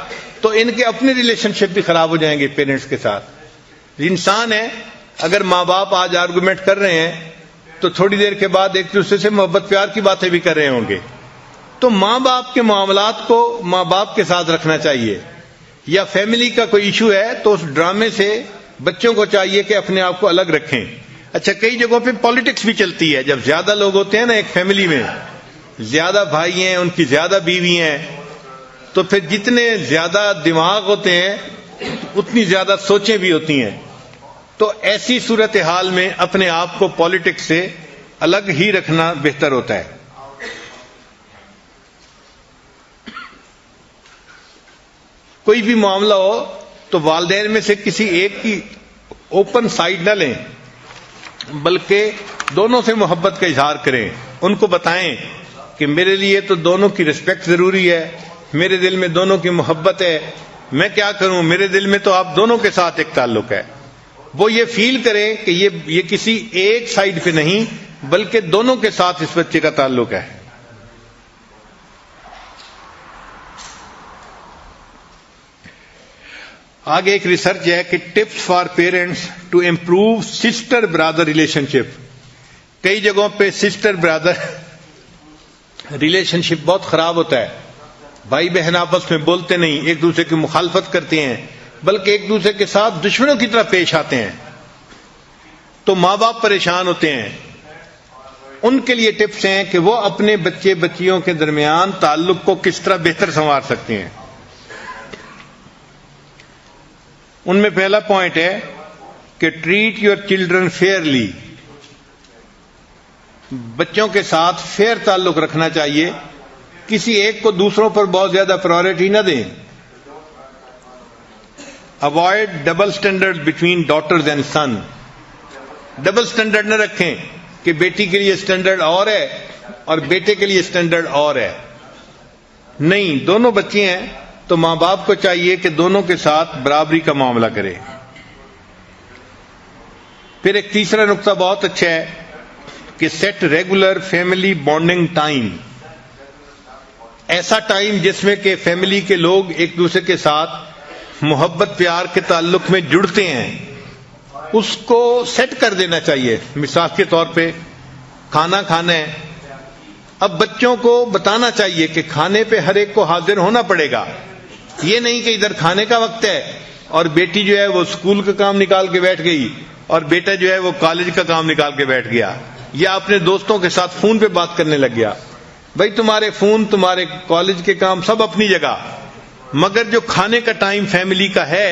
تو ان کے اپنے ریلیشن شپ بھی خراب ہو جائیں گے پیرنٹس کے ساتھ۔ انسان ہے، اگر ماں باپ آج آرگومنٹ کر رہے ہیں تو تھوڑی دیر کے بعد ایک دوسرے سے محبت پیار کی باتیں بھی کر رہے ہوں گے۔ تو ماں باپ کے معاملات کو ماں باپ کے ساتھ رکھنا چاہیے۔ یا فیملی کا کوئی ایشو ہے تو اس ڈرامے سے بچوں کو چاہیے کہ اپنے آپ کو الگ رکھیں۔ اچھا، کئی جگہوں پہ پالیٹکس بھی چلتی ہے، جب زیادہ لوگ ہوتے ہیں نا ایک فیملی میں، زیادہ بھائی ہیں، ان کی زیادہ بیوی ہیں، تو پھر جتنے زیادہ دماغ ہوتے ہیں اتنی زیادہ سوچیں بھی ہوتی ہیں۔ تو ایسی صورتحال میں اپنے آپ کو پالیٹکس سے الگ ہی رکھنا بہتر ہوتا ہے۔ کوئی بھی معاملہ ہو تو والدین میں سے کسی ایک کی اوپن سائڈ نہ لیں، بلکہ دونوں سے محبت کا اظہار کریں، ان کو بتائیں کہ میرے لیے تو دونوں کی رسپیکٹ ضروری ہے، میرے دل میں دونوں کی محبت ہے، میں کیا کروں، میرے دل میں تو آپ دونوں کے ساتھ ایک تعلق ہے۔ وہ یہ فیل کریں کہ یہ کسی ایک سائڈ پہ نہیں بلکہ دونوں کے ساتھ اس بچے کا تعلق ہے۔ آگے ایک ریسرچ ہے کہ tips for parents to improve sister brother relationship. کئی جگہوں پہ سسٹر برادر ریلیشن شپ بہت خراب ہوتا ہے. بھائی بہن آپس میں بولتے نہیں، ایک دوسرے کی مخالفت کرتے ہیں، بلکہ ایک دوسرے کے ساتھ دشمنوں کی طرح پیش آتے ہیں. تو ماں باپ پریشان ہوتے ہیں. ان کے لیے ٹپس ہیں کہ وہ اپنے بچے بچیوں کے درمیان تعلق کو کس طرح بہتر سنوار سکتے ہیں. ان میں پہلا پوائنٹ ہے کہ ٹریٹ یور چلڈرن فیئرلی. بچوں کے ساتھ فیئر تعلق رکھنا چاہیے، کسی ایک کو دوسروں پر بہت زیادہ پرائرٹی نہ دیں. Avoid double standard between daughters and son. Double standard نہ رکھیں کہ بیٹی کے لیے اسٹینڈرڈ اور ہے اور بیٹے کے لیے اسٹینڈرڈ اور ہے. نہیں، دونوں بچے ہیں تو ماں باپ کو چاہیے کہ دونوں کے ساتھ برابری کا معاملہ کرے. پھر ایک تیسرا نقطہ بہت اچھا ہے کہ set regular family bonding time. ایسا ٹائم جس میں کہ فیملی کے لوگ ایک دوسرے کے ساتھ محبت پیار کے تعلق میں جڑتے ہیں، اس کو سیٹ کر دینا چاہیے. مثال کے طور پہ کھانا کھانا ہے، اب بچوں کو بتانا چاہیے کہ کھانے پہ ہر ایک کو حاضر ہونا پڑے گا. یہ نہیں کہ ادھر کھانے کا وقت ہے اور بیٹی جو ہے وہ اسکول کا کام نکال کے بیٹھ گئی اور بیٹا جو ہے وہ کالج کا کام نکال کے بیٹھ گیا، یا اپنے دوستوں کے ساتھ فون پہ بات کرنے لگ گیا. بھائی تمہارے فون، تمہارے کالج کے کام سب اپنی جگہ، مگر جو کھانے کا ٹائم فیملی کا ہے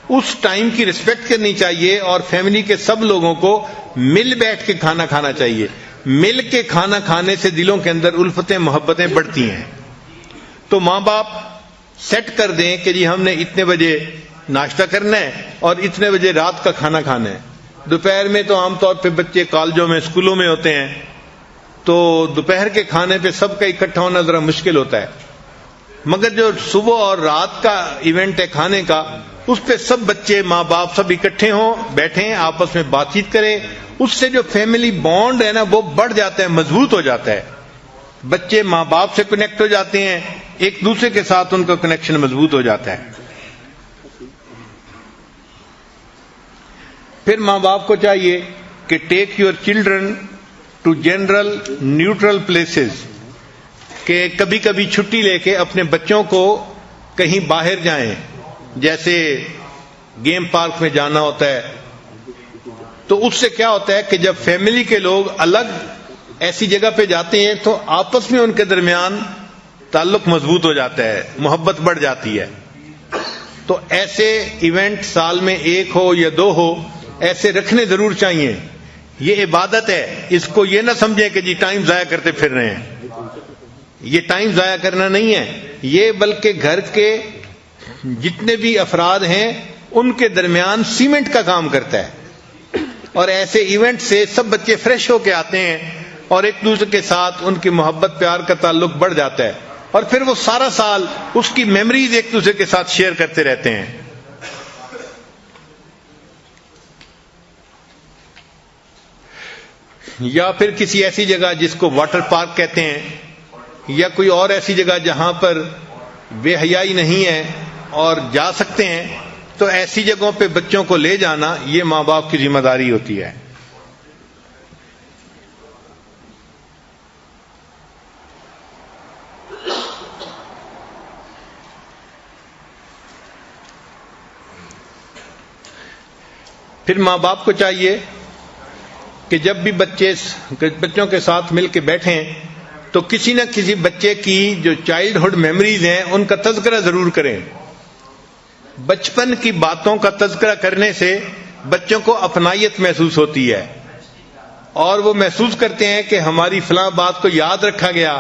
اس ٹائم کی رسپیکٹ کرنی چاہیے اور فیملی کے سب لوگوں کو مل بیٹھ کے کھانا کھانا چاہیے. مل کے کھانا کھانے سے دلوں کے اندر الفتیں محبتیں بڑھتی ہیں. تو ماں باپ سیٹ کر دیں کہ جی ہم نے اتنے بجے ناشتہ کرنا ہے اور اتنے بجے رات کا کھانا کھانا ہے. دوپہر میں تو عام طور پہ بچے کالجوں میں اسکولوں میں ہوتے ہیں، تو دوپہر کے کھانے پہ سب کا اکٹھا ہونا ذرا مشکل ہوتا ہے، مگر جو صبح اور رات کا ایونٹ ہے کھانے کا، اس پہ سب بچے ماں باپ سب اکٹھے ہوں، بیٹھیں، آپس میں بات چیت کریں. اس سے جو فیملی بانڈ ہے نا وہ بڑھ جاتا ہے، مضبوط ہو جاتا ہے. بچے ماں باپ سے کنیکٹ ہو جاتے ہیں، ایک دوسرے کے ساتھ ان کا کنیکشن مضبوط ہو جاتا ہے. پھر ماں باپ کو چاہیے کہ take your children to general neutral places, کہ کبھی کبھی چھٹی لے کے اپنے بچوں کو کہیں باہر جائیں. جیسے گیم پارک میں جانا ہوتا ہے، تو اس سے کیا ہوتا ہے کہ جب فیملی کے لوگ الگ ایسی جگہ پہ جاتے ہیں تو آپس میں ان کے درمیان تعلق مضبوط ہو جاتا ہے، محبت بڑھ جاتی ہے. تو ایسے ایونٹ سال میں ایک ہو یا دو ہو، ایسے رکھنے ضرور چاہیے. یہ عبادت ہے، اس کو یہ نہ سمجھیں کہ جی ٹائم ضائع کرتے پھر رہے ہیں. یہ ٹائم ضائع کرنا نہیں ہے، یہ بلکہ گھر کے جتنے بھی افراد ہیں ان کے درمیان سیمنٹ کا کام کرتا ہے. اور ایسے ایونٹ سے سب بچے فریش ہو کے آتے ہیں اور ایک دوسرے کے ساتھ ان کی محبت پیار کا تعلق بڑھ جاتا ہے، اور پھر وہ سارا سال اس کی میموریز ایک دوسرے کے ساتھ شیئر کرتے رہتے ہیں. یا پھر کسی ایسی جگہ جس کو واٹر پارک کہتے ہیں، یا کوئی اور ایسی جگہ جہاں پر بے حیائی نہیں ہے اور جا سکتے ہیں، تو ایسی جگہوں پہ بچوں کو لے جانا یہ ماں باپ کی ذمہ داری ہوتی ہے. پھر ماں باپ کو چاہیے کہ جب بھی بچوں کے ساتھ مل کے بیٹھیں تو کسی نہ کسی بچے کی جو چائلڈ ہوڈ میموریز ہیں ان کا تذکرہ ضرور کریں. بچپن کی باتوں کا تذکرہ کرنے سے بچوں کو اپنائیت محسوس ہوتی ہے اور وہ محسوس کرتے ہیں کہ ہماری فلاں بات کو یاد رکھا گیا.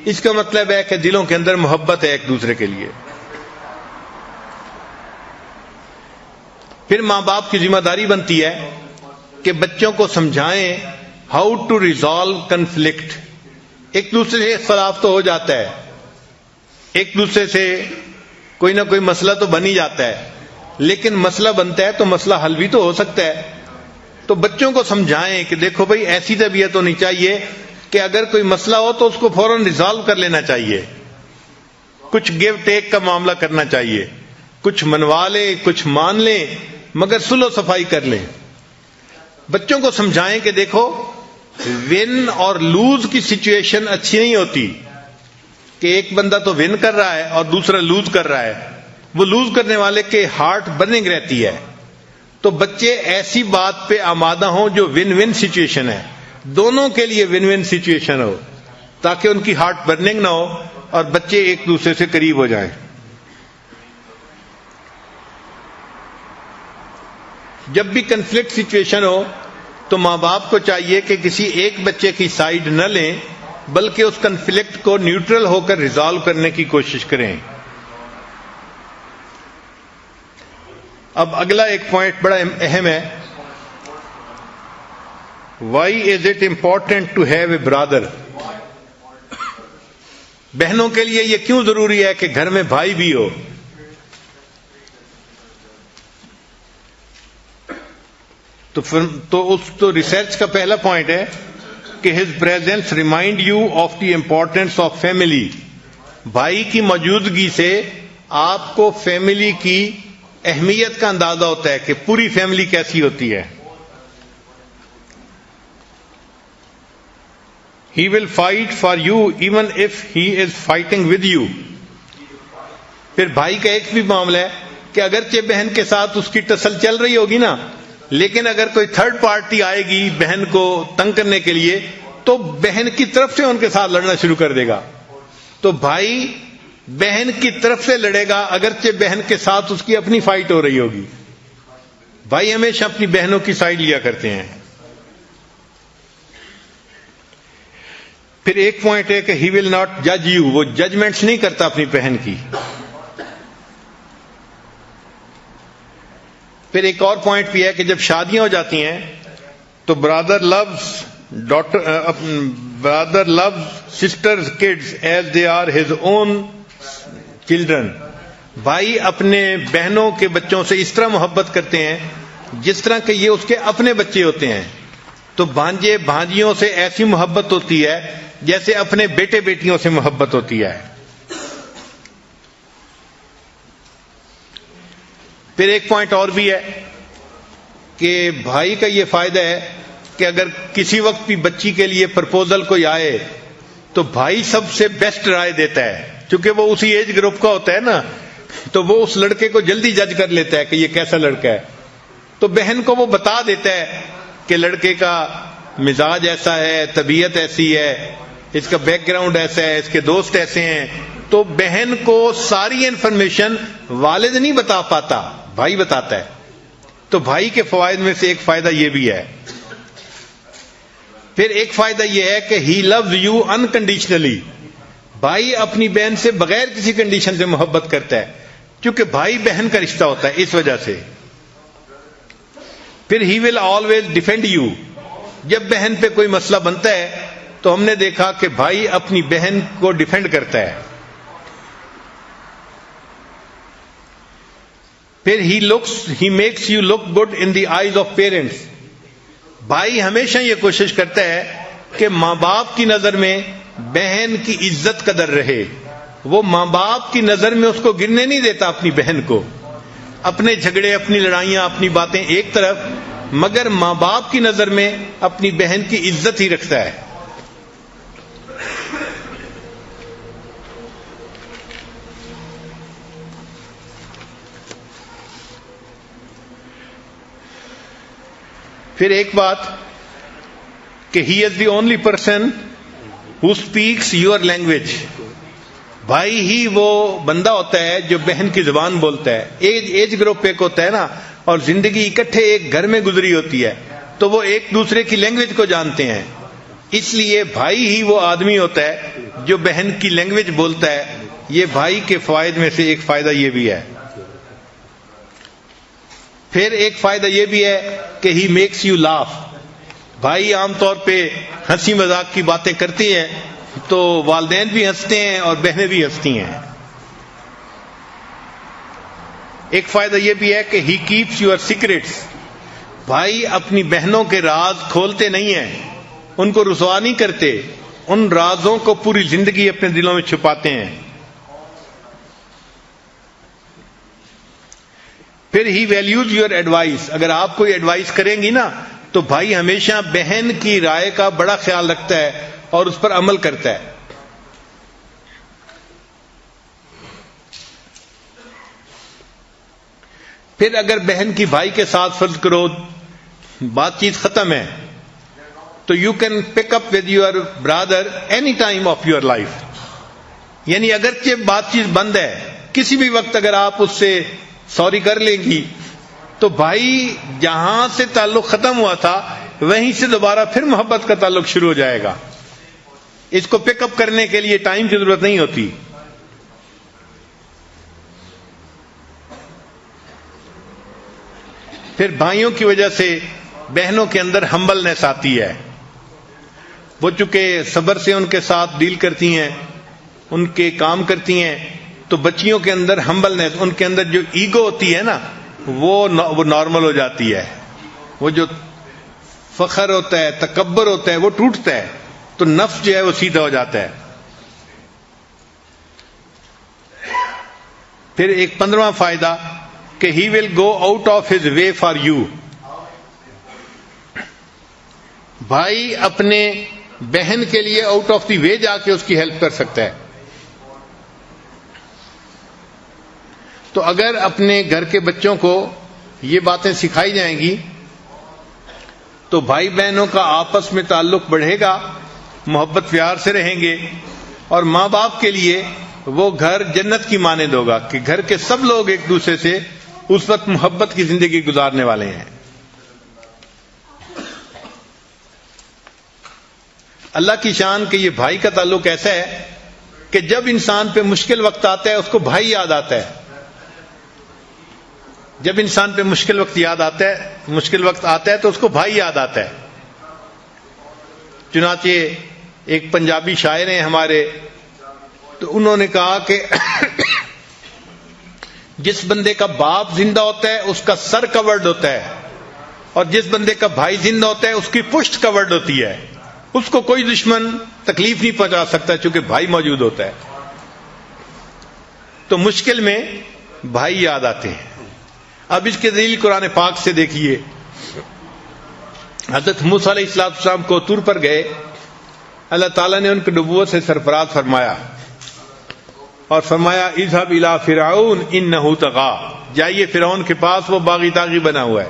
اس کا مطلب ہے کہ دلوں کے اندر محبت ہے ایک دوسرے کے لیے. پھر ماں باپ کی ذمہ داری بنتی ہے کہ بچوں کو سمجھائیں ہاؤ ٹو ریزالو کنفلکٹ. ایک دوسرے سے اختلاف تو ہو جاتا ہے، ایک دوسرے سے کوئی نہ کوئی مسئلہ تو بن ہی جاتا ہے، لیکن مسئلہ بنتا ہے تو مسئلہ حل بھی تو ہو سکتا ہے. تو بچوں کو سمجھائیں کہ دیکھو بھائی ایسی طبیعت ہونی چاہیے کہ اگر کوئی مسئلہ ہو تو اس کو فوراً ریزالو کر لینا چاہیے. کچھ گیو ٹیک کا معاملہ کرنا چاہیے، کچھ منوا لیں کچھ مان لیں، مگر صلح و صفائی کر لیں. بچوں کو سمجھائیں کہ دیکھو ون اور لوز کی سچویشن اچھی نہیں ہوتی کہ ایک بندہ تو ون کر رہا ہے اور دوسرا لوز کر رہا ہے. وہ لوز کرنے والے کے ہارٹ برننگ رہتی ہے. تو بچے ایسی بات پہ آمادہ ہوں جو ون ون سچویشن ہے, دونوں کے لیے ون ون سچویشن ہو, تاکہ ان کی ہارٹ برننگ نہ ہو اور بچے ایک دوسرے سے قریب ہو جائیں. جب بھی کنفلکٹ سچویشن ہو تو ماں باپ کو چاہیے کہ کسی ایک بچے کی سائیڈ نہ لیں, بلکہ اس کنفلکٹ کو نیوٹرل ہو کر ریزالو کرنے کی کوشش کریں. اب اگلا ایک پوائنٹ بڑا اہم ہے. Why is it important to have a brother? بہنوں کے لیے یہ کیوں ضروری ہے کہ گھر میں بھائی بھی ہو؟ تو ریسرچ کا پہلا پوائنٹ ہے کہ his presence remind you of the importance of family. بھائی کی موجودگی سے آپ کو فیملی کی اہمیت کا اندازہ ہوتا ہے کہ پوری فیملی کیسی ہوتی ہے. He will fight for you even if he is fighting with you. پھر بھائی کا ایک بھی معاملہ ہے کہ اگرچہ بہن کے ساتھ اس کی ٹسل چل رہی ہوگی نا, لیکن اگر کوئی تھرڈ پارٹی آئے گی بہن کو تنگ کرنے کے لیے تو بہن کی طرف سے ان کے ساتھ لڑنا شروع کر دے گا. تو بھائی بہن کی طرف سے لڑے گا اگرچہ بہن کے ساتھ اس کی اپنی فائٹ ہو رہی ہوگی. بھائی ہمیشہ اپنی بہنوں کی سائڈ لیا کرتے ہیں. پھر ایک پوائنٹ ہے کہ ہی ول ناٹ جج یو, وہ ججمنٹس نہیں کرتا اپنی بہن کی. پھر ایک اور پوائنٹ بھی ہے کہ جب شادیاں ہو جاتی ہیں تو brother loves sisters kids as they are his own children. بھائی اپنے بہنوں کے بچوں سے اس طرح محبت کرتے ہیں جس طرح کہ یہ اس کے اپنے بچے ہوتے ہیں. تو بھانجے بھانجیوں سے ایسی محبت ہوتی ہے جیسے اپنے بیٹے بیٹیوں سے محبت ہوتی ہے. پھر ایک پوائنٹ اور بھی ہے کہ بھائی کا یہ فائدہ ہے کہ اگر کسی وقت بھی بچی کے لیے پرپوزل کوئی آئے تو بھائی سب سے بیسٹ رائے دیتا ہے, چونکہ وہ اسی ایج گروپ کا ہوتا ہے نا, تو وہ اس لڑکے کو جلدی جج کر لیتا ہے کہ یہ کیسا لڑکا ہے. تو بہن کو وہ بتا دیتا ہے کہ لڑکے کا مزاج ایسا ہے, طبیعت ایسی ہے, اس کا بیک گراؤنڈ ایسا ہے, اس کے دوست ایسے ہیں. تو بہن کو ساری انفارمیشن والد نہیں بتا پاتا, بھائی بتاتا ہے. تو بھائی کے فوائد میں سے ایک فائدہ یہ بھی ہے. پھر ایک فائدہ یہ ہے کہ ہی لوز یو انکنڈیشنلی. بھائی اپنی بہن سے بغیر کسی کنڈیشن سے محبت کرتا ہے, کیونکہ بھائی بہن کا رشتہ ہوتا ہے, اس وجہ سے. پھر ہی ول آلویز ڈیفینڈ یو. جب بہن پہ کوئی مسئلہ بنتا ہے تو ہم نے دیکھا کہ بھائی اپنی بہن کو ڈیفینڈ کرتا ہے. پھر he makes you look good in the eyes of parents. بھائی ہمیشہ یہ کوشش کرتا ہے کہ ماں باپ کی نظر میں بہن کی عزت قدر رہے. وہ ماں باپ کی نظر میں اس کو گرنے نہیں دیتا اپنی بہن کو. اپنے جھگڑے, اپنی لڑائیاں, اپنی باتیں ایک طرف, مگر ماں باپ کی نظر میں اپنی بہن کی عزت ہی رکھتا ہے. پھر ایک بات کہ he is the only person who speaks your language. بھائی ہی وہ بندہ ہوتا ہے جو بہن کی زبان بولتا ہے. ایج گروپ ایک ہوتا ہے نا, اور زندگی اکٹھے ایک گھر میں گزری ہوتی ہے, تو وہ ایک دوسرے کی لینگویج کو جانتے ہیں. اس لیے بھائی ہی وہ آدمی ہوتا ہے جو بہن کی لینگویج بولتا ہے. یہ بھائی کے فوائد میں سے ایک فائدہ یہ بھی ہے. پھر ایک فائدہ یہ بھی ہے کہ ہی میکس یو لاف. بھائی عام طور پہ ہنسی مذاق کی باتیں کرتی ہیں تو والدین بھی ہنستے ہیں اور بہنیں بھی ہنستی ہیں. ایک فائدہ یہ بھی ہے کہ ہی کیپس یور سیکرٹس. بھائی اپنی بہنوں کے راز کھولتے نہیں ہیں, ان کو رسوا نہیں کرتے, ان رازوں کو پوری زندگی اپنے دلوں میں چھپاتے ہیں. پھر ہی ویلیوز یور ایڈوائس. اگر آپ کوئی ایڈوائس کریں گی نا تو بھائی ہمیشہ بہن کی رائے کا بڑا خیال رکھتا ہے اور اس پر عمل کرتا ہے. پھر اگر بہن کی بھائی کے ساتھ فرض کرو بات چیت ختم ہے تو you can pick up with your Brother any time of your life. یعنی اگرچہ بات چیت بند ہے, کسی بھی وقت اگر آپ اس سے سوری کر لیں گی تو بھائی جہاں سے تعلق ختم ہوا تھا وہیں سے دوبارہ پھر محبت کا تعلق شروع ہو جائے گا. اس کو پک اپ کرنے کے لیے ٹائم کی ضرورت نہیں ہوتی. پھر بھائیوں کی وجہ سے بہنوں کے اندر ہمبلنس آتی ہے. وہ چونکہ صبر سے ان کے ساتھ ڈیل کرتی ہیں, ان کے کام کرتی ہیں, تو بچیوں کے اندر ہمبلنس, ان کے اندر جو ایگو ہوتی ہے نا وہ نارمل ہو جاتی ہے. وہ جو فخر ہوتا ہے, تکبر ہوتا ہے, وہ ٹوٹتا ہے, تو نفس جو ہے وہ سیدھا ہو جاتا ہے. پھر ایک 15واں فائدہ کہ he will go out of his way for you. بھائی اپنے بہن کے لیے آؤٹ آف دی وے جا کے اس کی ہیلپ کر سکتا ہے. تو اگر اپنے گھر کے بچوں کو یہ باتیں سکھائی جائیں گی تو بھائی بہنوں کا آپس میں تعلق بڑھے گا, محبت پیار سے رہیں گے, اور ماں باپ کے لیے وہ گھر جنت کی مانند ہوگا کہ گھر کے سب لوگ ایک دوسرے سے اس وقت محبت کی زندگی گزارنے والے ہیں. اللہ کی شان کہ یہ بھائی کا تعلق ایسا ہے کہ جب انسان پہ مشکل وقت آتا ہے اس کو بھائی یاد آتا ہے. جب انسان پہ مشکل وقت آتا ہے تو اس کو بھائی یاد آتا ہے. چنانچہ ایک پنجابی شاعر ہیں ہمارے, تو انہوں نے کہا کہ جس بندے کا باپ زندہ ہوتا ہے اس کا سر کورڈ ہوتا ہے, اور جس بندے کا بھائی زندہ ہوتا ہے اس کی پشت کورڈ ہوتی ہے. اس کو کوئی دشمن تکلیف نہیں پہنچا سکتا چونکہ بھائی موجود ہوتا ہے. تو مشکل میں بھائی یاد آتے ہیں. اب اس کے دلیل قرآن پاک سے دیکھیے. حضرت موسیٰ علیہ السلام کو طور پر گئے, اللہ تعالیٰ نے ان کی نبوت سے سرفراز فرمایا اور فرمایا اذهب الى فرعون انه طغى, جائیے فرعون کے پاس, وہ باغی طاغی بنا ہوا ہے.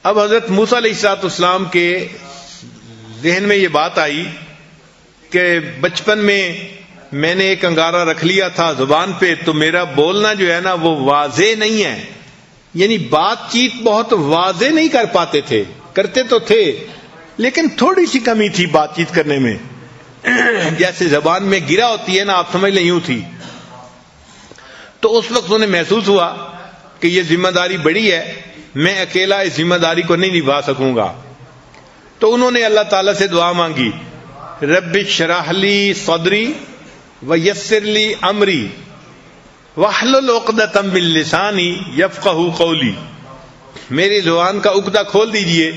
اب حضرت موسیٰ علیہ السلام کے ذہن میں یہ بات آئی کہ بچپن میں نے ایک انگارہ رکھ لیا تھا زبان پہ, تو میرا بولنا جو ہے نا وہ واضح نہیں ہے. یعنی بات چیت بہت واضح نہیں کر پاتے تھے, کرتے تو تھے لیکن تھوڑی سی کمی تھی بات چیت کرنے میں. جیسے زبان میں گرا ہوتی ہے نا, آپ سمجھ لیں یوں تھی. تو اس وقت انہیں محسوس ہوا کہ یہ ذمہ داری بڑی ہے, میں اکیلا اس ذمہ داری کو نہیں نبھا سکوں گا. تو انہوں نے اللہ تعالیٰ سے دعا مانگی, رب اشرح لی صدری ویسر لی امری واحلل عقدۃ من لسانی یفقہوا قولی. میری زبان کا عقدہ کھول دیجئے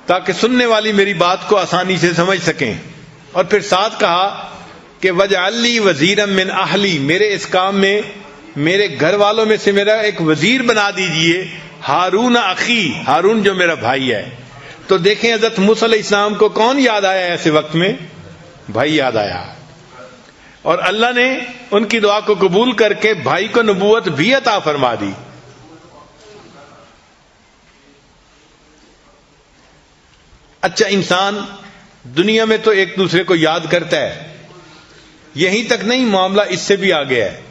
تاکہ سننے والی میری بات کو آسانی سے سمجھ سکیں. اور پھر ساتھ کہا کہ وجعل لی وزیرا من اہلی, میرے اس کام میں میرے گھر والوں میں سے میرا ایک وزیر بنا دیجئے, ہارون اخی, ہارون جو میرا بھائی ہے. تو دیکھیں حضرت موسیٰ علیہ السلام کو کون یاد آیا ایسے وقت میں؟ بھائی یاد آیا. اور اللہ نے ان کی دعا کو قبول کر کے بھائی کو نبوت بھی عطا فرما دی. اچھا, انسان دنیا میں تو ایک دوسرے کو یاد کرتا ہے, یہیں تک نہیں, معاملہ اس سے بھی آگے ہے.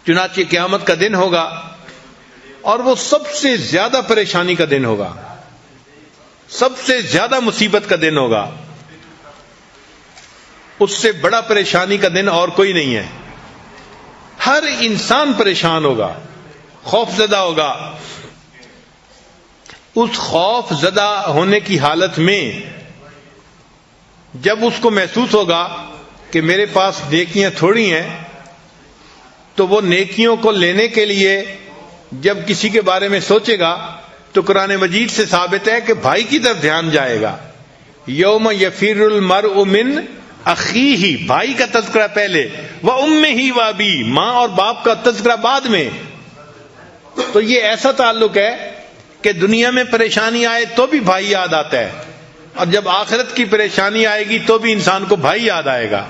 چنانچہ قیامت کا دن ہوگا اور وہ سب سے زیادہ پریشانی کا دن ہوگا, سب سے زیادہ مصیبت کا دن ہوگا. اس سے بڑا پریشانی کا دن اور کوئی نہیں ہے. ہر انسان پریشان ہوگا, خوف زدہ ہوگا. اس خوف زدہ ہونے کی حالت میں جب اس کو محسوس ہوگا کہ میرے پاس نیکیاں تھوڑی ہیں, تو وہ نیکیوں کو لینے کے لیے جب کسی کے بارے میں سوچے گا تو قرآن مجید سے ثابت ہے کہ بھائی کی طرف دھیان جائے گا. یوم یفر المرء من اخیہ, بھائی کا تذکرہ پہلے, وامہ وابی, ماں اور باپ کا تذکرہ بعد میں. تو یہ ایسا تعلق ہے کہ دنیا میں پریشانی آئے تو بھی بھائی یاد آتا ہے، اور جب آخرت کی پریشانی آئے گی تو بھی انسان کو بھائی یاد آئے گا۔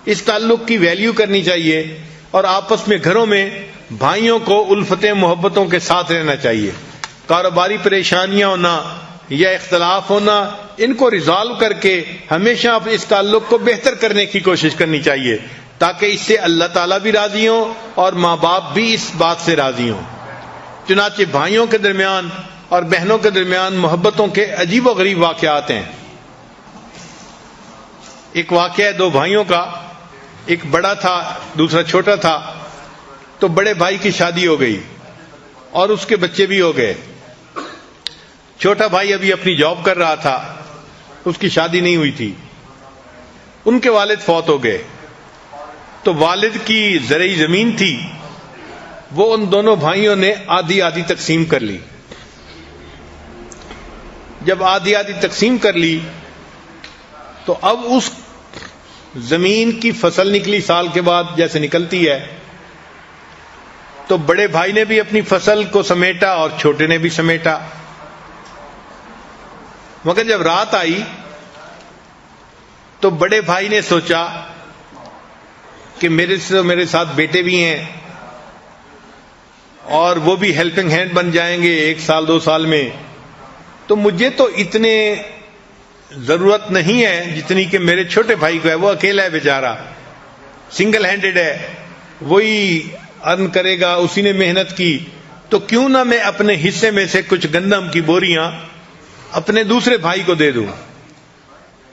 اس تعلق کی ویلیو کرنی چاہیے، اور آپس میں گھروں میں بھائیوں کو الفتیں محبتوں کے ساتھ رہنا چاہیے۔ کاروباری پریشانیاں ہونا یا اختلاف ہونا، ان کو ریزالو کر کے ہمیشہ اس تعلق کو بہتر کرنے کی کوشش کرنی چاہیے، تاکہ اس سے اللہ تعالیٰ بھی راضی ہوں اور ماں باپ بھی اس بات سے راضی ہوں۔ چنانچہ بھائیوں کے درمیان اور بہنوں کے درمیان محبتوں کے عجیب و غریب واقعات ہیں۔ ایک واقعہ ہے دو بھائیوں کا، ایک بڑا تھا دوسرا چھوٹا تھا۔ تو بڑے بھائی کی شادی ہو گئی اور اس کے بچے بھی ہو گئے۔ چھوٹا بھائی ابھی اپنی جاب کر رہا تھا، اس کی شادی نہیں ہوئی تھی۔ ان کے والد فوت ہو گئے، تو والد کی زرعی زمین تھی، وہ ان دونوں بھائیوں نے آدھی آدھی تقسیم کر لی۔ جب آدھی آدھی تقسیم کر لی تو اب اس زمین کی فصل نکلی سال کے بعد جیسے نکلتی ہے، تو بڑے بھائی نے بھی اپنی فصل کو سمیٹا اور چھوٹے نے بھی سمیٹا۔ مگر جب رات آئی تو بڑے بھائی نے سوچا کہ میرے ساتھ بیٹے بھی ہیں اور وہ بھی ہیلپنگ ہینڈ بن جائیں گے 1 سال 2 سال میں، تو مجھے تو اتنے ضرورت نہیں ہے جتنی کہ میرے چھوٹے بھائی کو ہے۔ وہ اکیلا ہے بیچارہ، سنگل ہینڈڈ ہے، وہی ارن کرے گا، اسی نے محنت کی، تو کیوں نہ میں اپنے حصے میں سے کچھ گندم کی بوریاں اپنے دوسرے بھائی کو دے دوں۔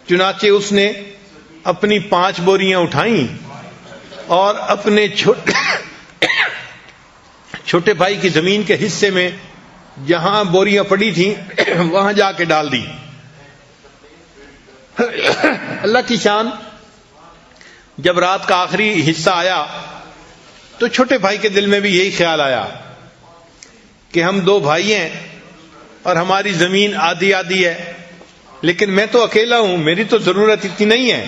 چنانچہ اس نے اپنی 5 بوریاں اٹھائیں اور اپنے چھوٹے بھائی کی زمین کے حصے میں جہاں بوریاں پڑی تھیں وہاں جا کے ڈال دی۔ اللہ کی شان، جب رات کا آخری حصہ آیا تو چھوٹے بھائی کے دل میں بھی یہی خیال آیا کہ ہم 2 بھائی ہیں اور ہماری زمین آدھی آدھی ہے، لیکن میں تو اکیلا ہوں، میری تو ضرورت اتنی نہیں ہے۔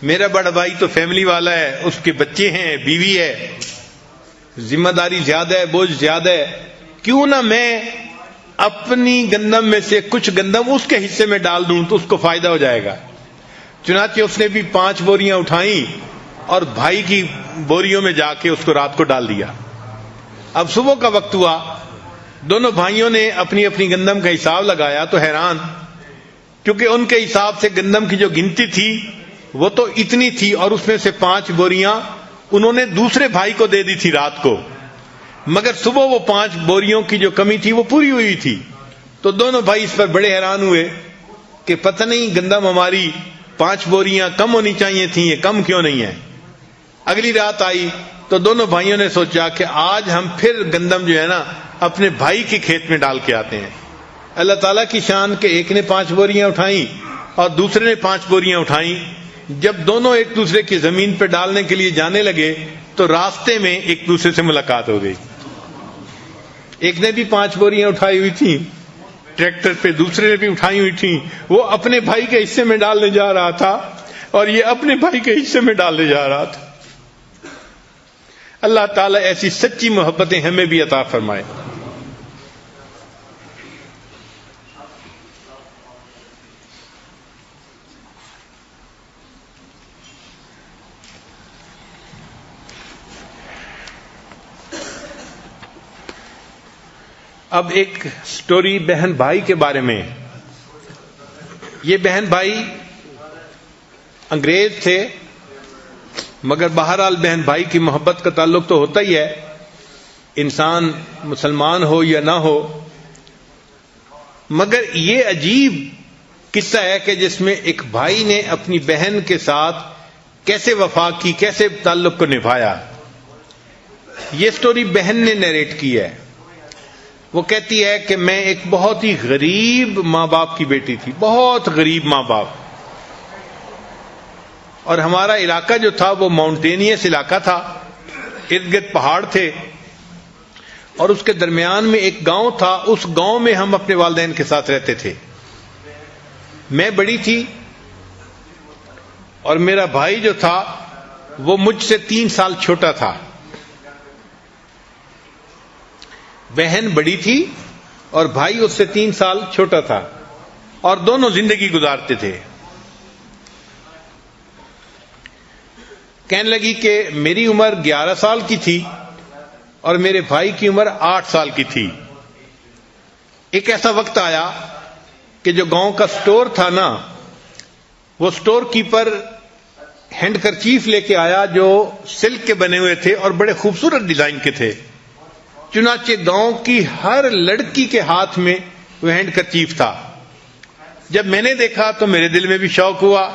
میرا بڑا بھائی تو فیملی والا ہے، اس کے بچے ہیں، بیوی ہے، ذمہ داری زیادہ ہے، بوجھ زیادہ ہے، کیوں نہ میں اپنی گندم میں سے کچھ گندم اس کے حصے میں ڈال دوں تو اس کو فائدہ ہو جائے گا۔ چنانچہ اس نے بھی 5 بوریاں اٹھائیں اور بھائی کی بوریوں میں جا کے اس کو رات کو ڈال دیا۔ اب صبح کا وقت ہوا، دونوں بھائیوں نے اپنی اپنی گندم کا حساب لگایا تو حیران، کیونکہ ان کے حساب سے گندم کی جو گنتی تھی وہ تو اتنی تھی، اور اس میں سے 5 بوریاں انہوں نے دوسرے بھائی کو دے دی تھی رات کو، مگر صبح وہ 5 بوریوں کی جو کمی تھی وہ پوری ہوئی تھی۔ تو دونوں بھائی اس پر بڑے حیران ہوئے کہ پتہ نہیں گندم ہماری 5 بوریاں کم ہونی چاہیے تھیں، یہ کم کیوں نہیں ہے۔ اگلی رات آئی تو دونوں بھائیوں نے سوچا کہ آج ہم پھر گندم جو ہے نا اپنے بھائی کے کھیت میں ڈال کے آتے ہیں۔ اللہ تعالیٰ کی شان کہ ایک نے 5 بوریاں اٹھائیں اور دوسرے نے 5 بوریاں اٹھائیں۔ جب دونوں ایک دوسرے کی زمین پہ ڈالنے کے لیے جانے لگے تو راستے میں ایک دوسرے سے ملاقات ہو گئی۔ ایک نے بھی 5 بوریاں اٹھائی ہوئی تھیں ٹریکٹر پہ، دوسرے نے بھی اٹھائی ہوئی تھیں، وہ اپنے بھائی کے حصے میں ڈالنے جا رہا تھا اور یہ اپنے بھائی کے حصے میں ڈالنے جا رہا تھا۔ اللہ تعالیٰ ایسی سچی محبتیں ہمیں بھی عطا فرمائے۔ اب ایک سٹوری بہن بھائی کے بارے میں۔ یہ بہن بھائی انگریز تھے، مگر بہرحال بہن بھائی کی محبت کا تعلق تو ہوتا ہی ہے، انسان مسلمان ہو یا نہ ہو۔ مگر یہ عجیب قصہ ہے کہ جس میں ایک بھائی نے اپنی بہن کے ساتھ کیسے وفا کی، کیسے تعلق کو نبھایا۔ یہ سٹوری بہن نے نیریٹ کی ہے۔ وہ کہتی ہے کہ میں ایک بہت ہی غریب ماں باپ کی بیٹی تھی، بہت غریب ماں باپ، اور ہمارا علاقہ جو تھا وہ ماؤنٹینیس علاقہ تھا، ارد گرد پہاڑ تھے، اور اس کے درمیان میں ایک گاؤں تھا۔ اس گاؤں میں ہم اپنے والدین کے ساتھ رہتے تھے۔ میں بڑی تھی اور میرا بھائی جو تھا وہ مجھ سے 3 سال چھوٹا تھا۔ بہن بڑی تھی اور بھائی اس سے 3 سال چھوٹا تھا، اور دونوں زندگی گزارتے تھے. کہنے لگی کہ میری عمر 11 سال کی تھی اور میرے بھائی کی عمر 8 سال کی تھی. ایک ایسا وقت آیا کہ جو گاؤں کا سٹور تھا نا، وہ سٹور کیپر ہینڈ کرچیف لے کے آیا جو سلک کے بنے ہوئے تھے اور بڑے خوبصورت ڈیزائن کے تھے. چنانچہ گاؤں کی ہر لڑکی کے ہاتھ میں وہ ہینڈ کرچیف تھا. جب میں نے دیکھا تو میرے دل میں بھی شوق ہوا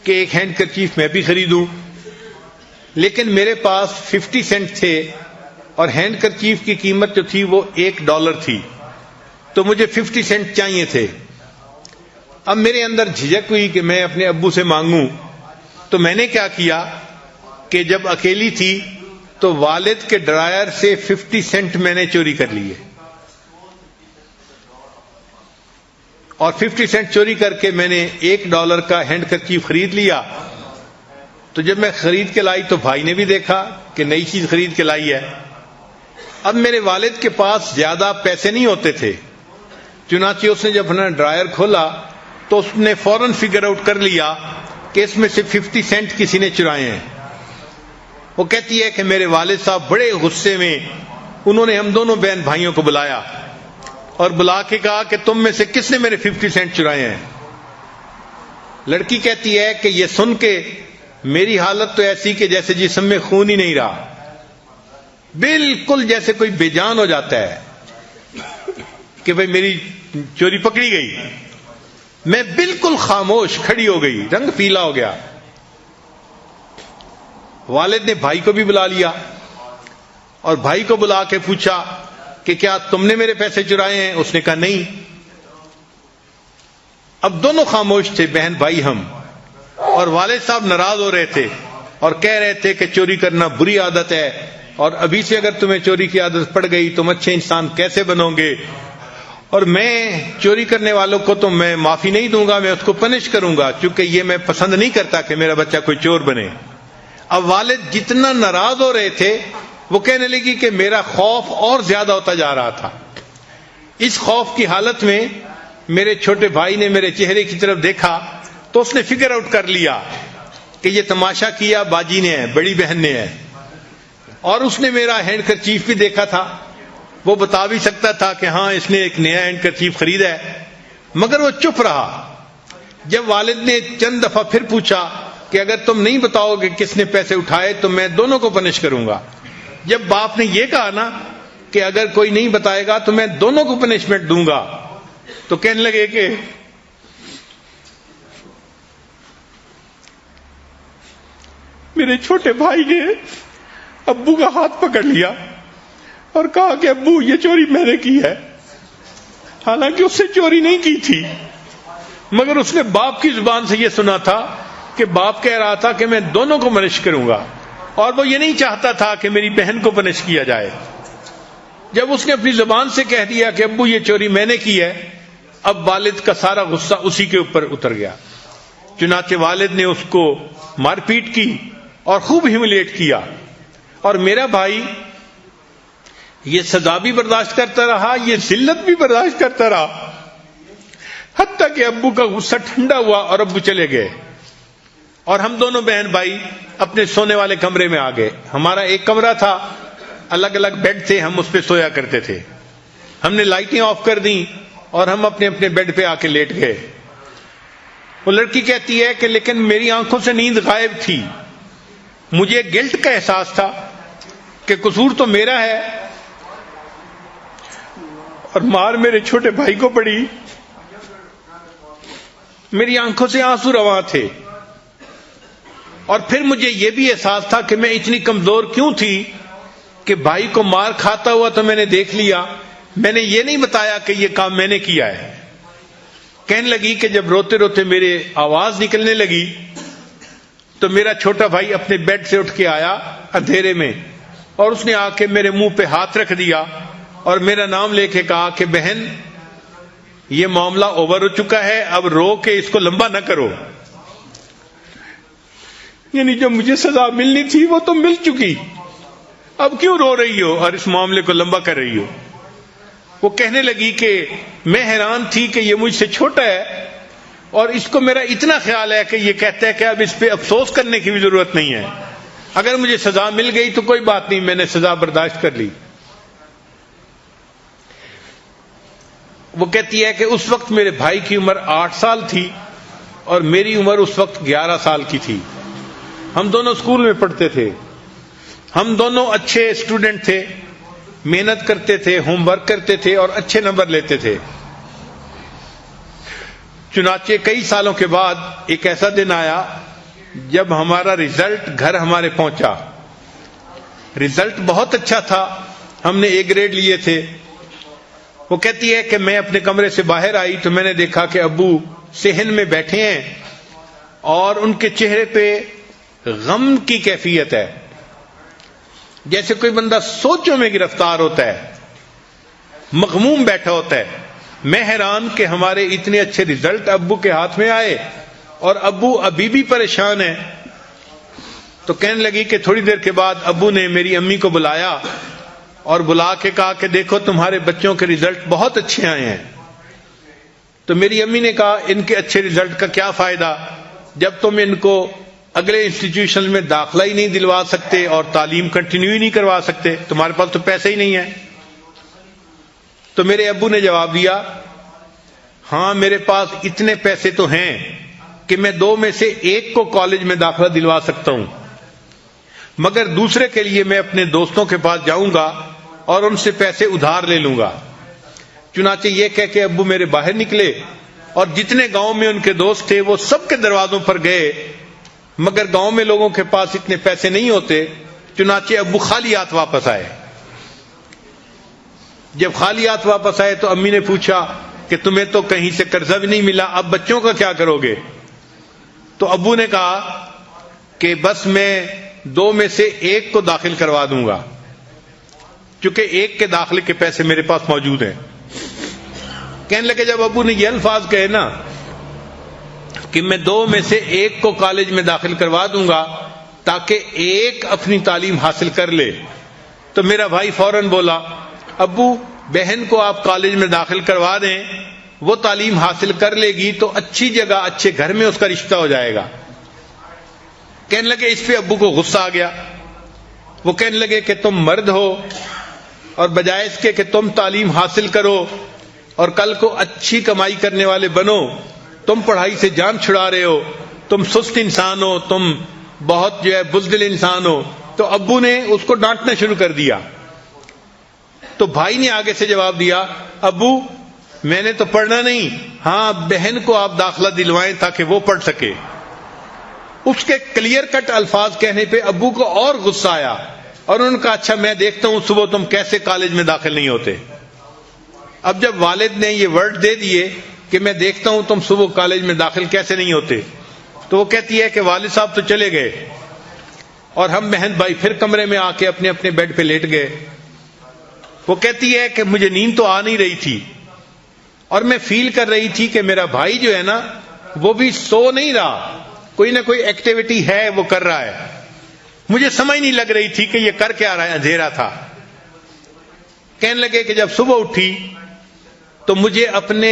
کہ ایک ہینڈ کرچیف میں بھی خریدوں، لیکن میرے پاس 50 سینٹ تھے اور ہینڈ کرچیف کی قیمت جو تھی وہ $1 تھی، تو مجھے 50 سینٹ چاہیے تھے. اب میرے اندر جھجک ہوئی کہ میں اپنے ابو سے مانگوں، تو میں نے کیا کیا کہ جب اکیلی تھی تو والد کے ڈرائر سے 50 سینٹ میں نے چوری کر لیے، اور 50 سینٹ چوری کر کے میں نے $1 کا ہینڈ کرچیف خرید لیا. تو جب میں خرید کے لائی تو بھائی نے بھی دیکھا کہ نئی چیز خرید کے لائی ہے. اب میرے والد کے پاس زیادہ پیسے نہیں ہوتے تھے، چنانچہ اس نے جب اپنا ڈرائر کھولا تو اس نے فوراً فگر آؤٹ کر لیا کہ اس میں سے 50 سینٹ کسی نے چرائے ہیں. وہ کہتی ہے کہ میرے والد صاحب بڑے غصے میں انہوں نے ہم دونوں بہن بھائیوں کو بلایا اور بلا کے کہا کہ تم میں سے کس نے میرے 50 سینٹ چرائے ہیں. لڑکی کہتی ہے کہ یہ سن کے میری حالت تو ایسی کہ جیسے جسم میں خون ہی نہیں رہا، بالکل جیسے کوئی بے جان ہو جاتا ہے کہ بھئی میری چوری پکڑی گئی. میں بالکل خاموش کھڑی ہو گئی، رنگ پیلا ہو گیا. والد نے بھائی کو بھی بلا لیا اور بھائی کو بلا کے پوچھا کہ کیا تم نے میرے پیسے چرائے ہیں؟ اس نے کہا نہیں. اب دونوں خاموش تھے، بہن بھائی ہم، اور والد صاحب ناراض ہو رہے تھے اور کہہ رہے تھے کہ چوری کرنا بری عادت ہے، اور ابھی سے اگر تمہیں چوری کی عادت پڑ گئی تم اچھے انسان کیسے بنو گے، اور میں چوری کرنے والوں کو تو میں معافی نہیں دوں گا، میں اس کو پنش کروں گا، چونکہ یہ میں پسند نہیں کرتا کہ میرا بچہ کوئی چور بنے. اب والد جتنا ناراض ہو رہے تھے وہ کہنے لگی کہ میرا خوف اور زیادہ ہوتا جا رہا تھا. اس خوف کی حالت میں میرے چھوٹے بھائی نے میرے چہرے کی طرف دیکھا تو اس نے فگر آؤٹ کر لیا کہ یہ تماشا کیا باجی نے ہے، بڑی بہن نے ہے. اور اس نے میرا ہینڈ کرچیف بھی دیکھا تھا، وہ بتا بھی سکتا تھا کہ ہاں اس نے ایک نیا ہینڈ کرچیف خریدا ہے، مگر وہ چپ رہا. جب والد نے چند دفعہ پھر پوچھا کہ اگر تم نہیں بتاؤ کہ کس نے پیسے اٹھائے تو میں دونوں کو پنش کروں گا. جب باپ نے یہ کہا نا کہ اگر کوئی نہیں بتائے گا تو میں دونوں کو پنشمنٹ دوں گا، تو کہنے لگے کہ میرے چھوٹے بھائی نے ابو کا ہاتھ پکڑ لیا اور کہا کہ ابو یہ چوری میں نے کی ہے. حالانکہ اس سے چوری نہیں کی تھی، مگر اس نے باپ کی زبان سے یہ سنا تھا کہ باپ کہہ رہا تھا کہ میں دونوں کو پنش کروں گا، اور وہ یہ نہیں چاہتا تھا کہ میری بہن کو پنش کیا جائے. جب اس نے اپنی زبان سے کہہ دیا کہ ابو یہ چوری میں نے کی ہے، اب والد کا سارا غصہ اسی کے اوپر اتر گیا. چنانچہ والد نے اس کو مار پیٹ کی اور خوب ہیوملیٹ کیا، اور میرا بھائی یہ سزا بھی برداشت کرتا رہا، یہ ذلت بھی برداشت کرتا رہا، حتیٰ کہ ابو کا غصہ ٹھنڈا ہوا اور ابو چلے گئے اور ہم دونوں بہن بھائی اپنے سونے والے کمرے میں آ گئے. ہمارا ایک کمرہ تھا، الگ الگ بیڈ تھے، ہم اس پہ سویا کرتے تھے. ہم نے لائٹیں آف کر دیں اور ہم اپنے اپنے بیڈ پہ آ کے لیٹ گئے. وہ لڑکی کہتی ہے کہ لیکن میری آنکھوں سے نیند غائب تھی، مجھے گلٹ کا احساس تھا کہ قصور تو میرا ہے، اور مار میرے چھوٹے بھائی کو پڑی. میری آنکھوں سے آنسو رواں تھے، اور پھر مجھے یہ بھی احساس تھا کہ میں اتنی کمزور کیوں تھی کہ بھائی کو مار کھاتا ہوا تو میں نے دیکھ لیا، میں نے یہ نہیں بتایا کہ یہ کام میں نے کیا ہے. کہنے لگی کہ جب روتے روتے میرے آواز نکلنے لگی تو میرا چھوٹا بھائی اپنے بیڈ سے اٹھ کے آیا اندھیرے میں، اور اس نے آ کے میرے منہ پہ ہاتھ رکھ دیا اور میرا نام لے کے کہا کہ بہن یہ معاملہ اوور ہو چکا ہے، اب رو کے اس کو لمبا نہ کرو. یعنی جو مجھے سزا ملنی تھی وہ تو مل چکی، اب کیوں رو رہی ہو اور اس معاملے کو لمبا کر رہی ہو. وہ کہنے لگی کہ میں حیران تھی کہ یہ مجھ سے چھوٹا ہے اور اس کو میرا اتنا خیال ہے کہ یہ کہتا ہے کہ اب اس پہ افسوس کرنے کی بھی ضرورت نہیں ہے، اگر مجھے سزا مل گئی تو کوئی بات نہیں، میں نے سزا برداشت کر لی۔ وہ کہتی ہے کہ اس وقت میرے بھائی کی عمر 8 سال تھی اور میری عمر اس وقت 11 سال کی تھی۔ ہم دونوں اسکول میں پڑھتے تھے، ہم دونوں اچھے اسٹوڈنٹ تھے، محنت کرتے تھے، ہوم ورک کرتے تھے اور اچھے نمبر لیتے تھے۔ چنانچہ کئی سالوں کے بعد ایک ایسا دن آیا جب ہمارا رزلٹ گھر ہمارے پہنچا۔ رزلٹ بہت اچھا تھا، ہم نے A گریڈ لیے تھے۔ وہ کہتی ہے کہ میں اپنے کمرے سے باہر آئی تو میں نے دیکھا کہ ابو صحن میں بیٹھے ہیں اور ان کے چہرے پہ غم کی کیفیت ہے، جیسے کوئی بندہ سوچوں میں گرفتار ہوتا ہے، مغموم بیٹھا ہوتا ہے۔ میں حیران کہ ہمارے اتنے اچھے رزلٹ ابو کے ہاتھ میں آئے اور ابو ابھی بھی پریشان ہیں۔ تو کہنے لگی کہ تھوڑی دیر کے بعد ابو نے میری امی کو بلایا اور بلا کے کہا کہ دیکھو تمہارے بچوں کے رزلٹ بہت اچھے آئے ہیں۔ تو میری امی نے کہا ان کے اچھے رزلٹ کا کیا فائدہ جب تم ان کو اگلے انسٹیٹیوشن میں داخلہ ہی نہیں دلوا سکتے اور تعلیم کنٹینیو ہی نہیں کروا سکتے، تمہارے پاس تو پیسے ہی نہیں ہیں۔ تو میرے ابو نے جواب دیا، ہاں میرے پاس اتنے پیسے تو ہیں کہ میں 2 میں سے 1 کو کالج میں داخلہ دلوا سکتا ہوں، مگر دوسرے کے لیے میں اپنے دوستوں کے پاس جاؤں گا اور ان سے پیسے ادھار لے لوں گا۔ چنانچہ یہ کہہ کے ابو میرے باہر نکلے اور جتنے گاؤں میں ان کے دوست تھے وہ سب کے دروازوں پر گئے، مگر گاؤں میں لوگوں کے پاس اتنے پیسے نہیں ہوتے، چنانچہ ابو خالی ہاتھ واپس آئے۔ جب خالی ہاتھ واپس آئے تو امی نے پوچھا کہ تمہیں تو کہیں سے قرضہ بھی نہیں ملا، اب بچوں کا کیا کرو گے؟ تو ابو نے کہا کہ بس میں 2 میں سے 1 کو داخل کروا دوں گا، چونکہ 1 کے داخلے کے پیسے میرے پاس موجود ہیں۔ کہنے لگے جب ابو نے یہ الفاظ کہے نا کہ میں 2 میں سے 1 کو کالج میں داخل کروا دوں گا تاکہ 1 اپنی تعلیم حاصل کر لے، تو میرا بھائی فوراً بولا ابو بہن کو آپ کالج میں داخل کروا دیں، وہ تعلیم حاصل کر لے گی تو اچھی جگہ اچھے گھر میں اس کا رشتہ ہو جائے گا۔ کہنے لگے اس پہ ابو کو غصہ آ گیا، وہ کہنے لگے کہ تم مرد ہو اور بجائے اس کے کہ تم تعلیم حاصل کرو اور کل کو اچھی کمائی کرنے والے بنو، تم پڑھائی سے جان چھڑا رہے ہو، تم سست انسان ہو، تم بہت بزدل انسان ہو۔ تو ابو نے اس کو ڈانٹنا شروع کر دیا۔ تو بھائی نے آگے سے جواب دیا ابو میں نے تو پڑھنا نہیں، ہاں بہن کو آپ داخلہ دلوائیں تاکہ وہ پڑھ سکے۔ اس کے کلیئر کٹ الفاظ کہنے پہ ابو کو اور غصہ آیا اور انہوں نے کہا اچھا میں دیکھتا ہوں صبح تم کیسے کالج میں داخل نہیں ہوتے۔ اب جب والد نے یہ ورڈ دے دیے کہ میں دیکھتا ہوں تم صبح کالج میں داخل کیسے نہیں ہوتے، تو وہ کہتی ہے کہ والد صاحب تو چلے گئے اور ہم بہن بھائی پھر کمرے میں آ کے اپنے اپنے بیڈ پہ لیٹ گئے۔ وہ کہتی ہے کہ مجھے نیند تو آ نہیں رہی تھی اور میں فیل کر رہی تھی کہ میرا بھائی جو ہے نا وہ بھی سو نہیں رہا، کوئی نہ کوئی ایکٹیویٹی ہے وہ کر رہا ہے، مجھے سمجھ نہیں لگ رہی تھی کہ یہ کر کیا رہا ہے، اندھیرا تھا۔ کہنے لگے کہ جب صبح اٹھی تو مجھے اپنے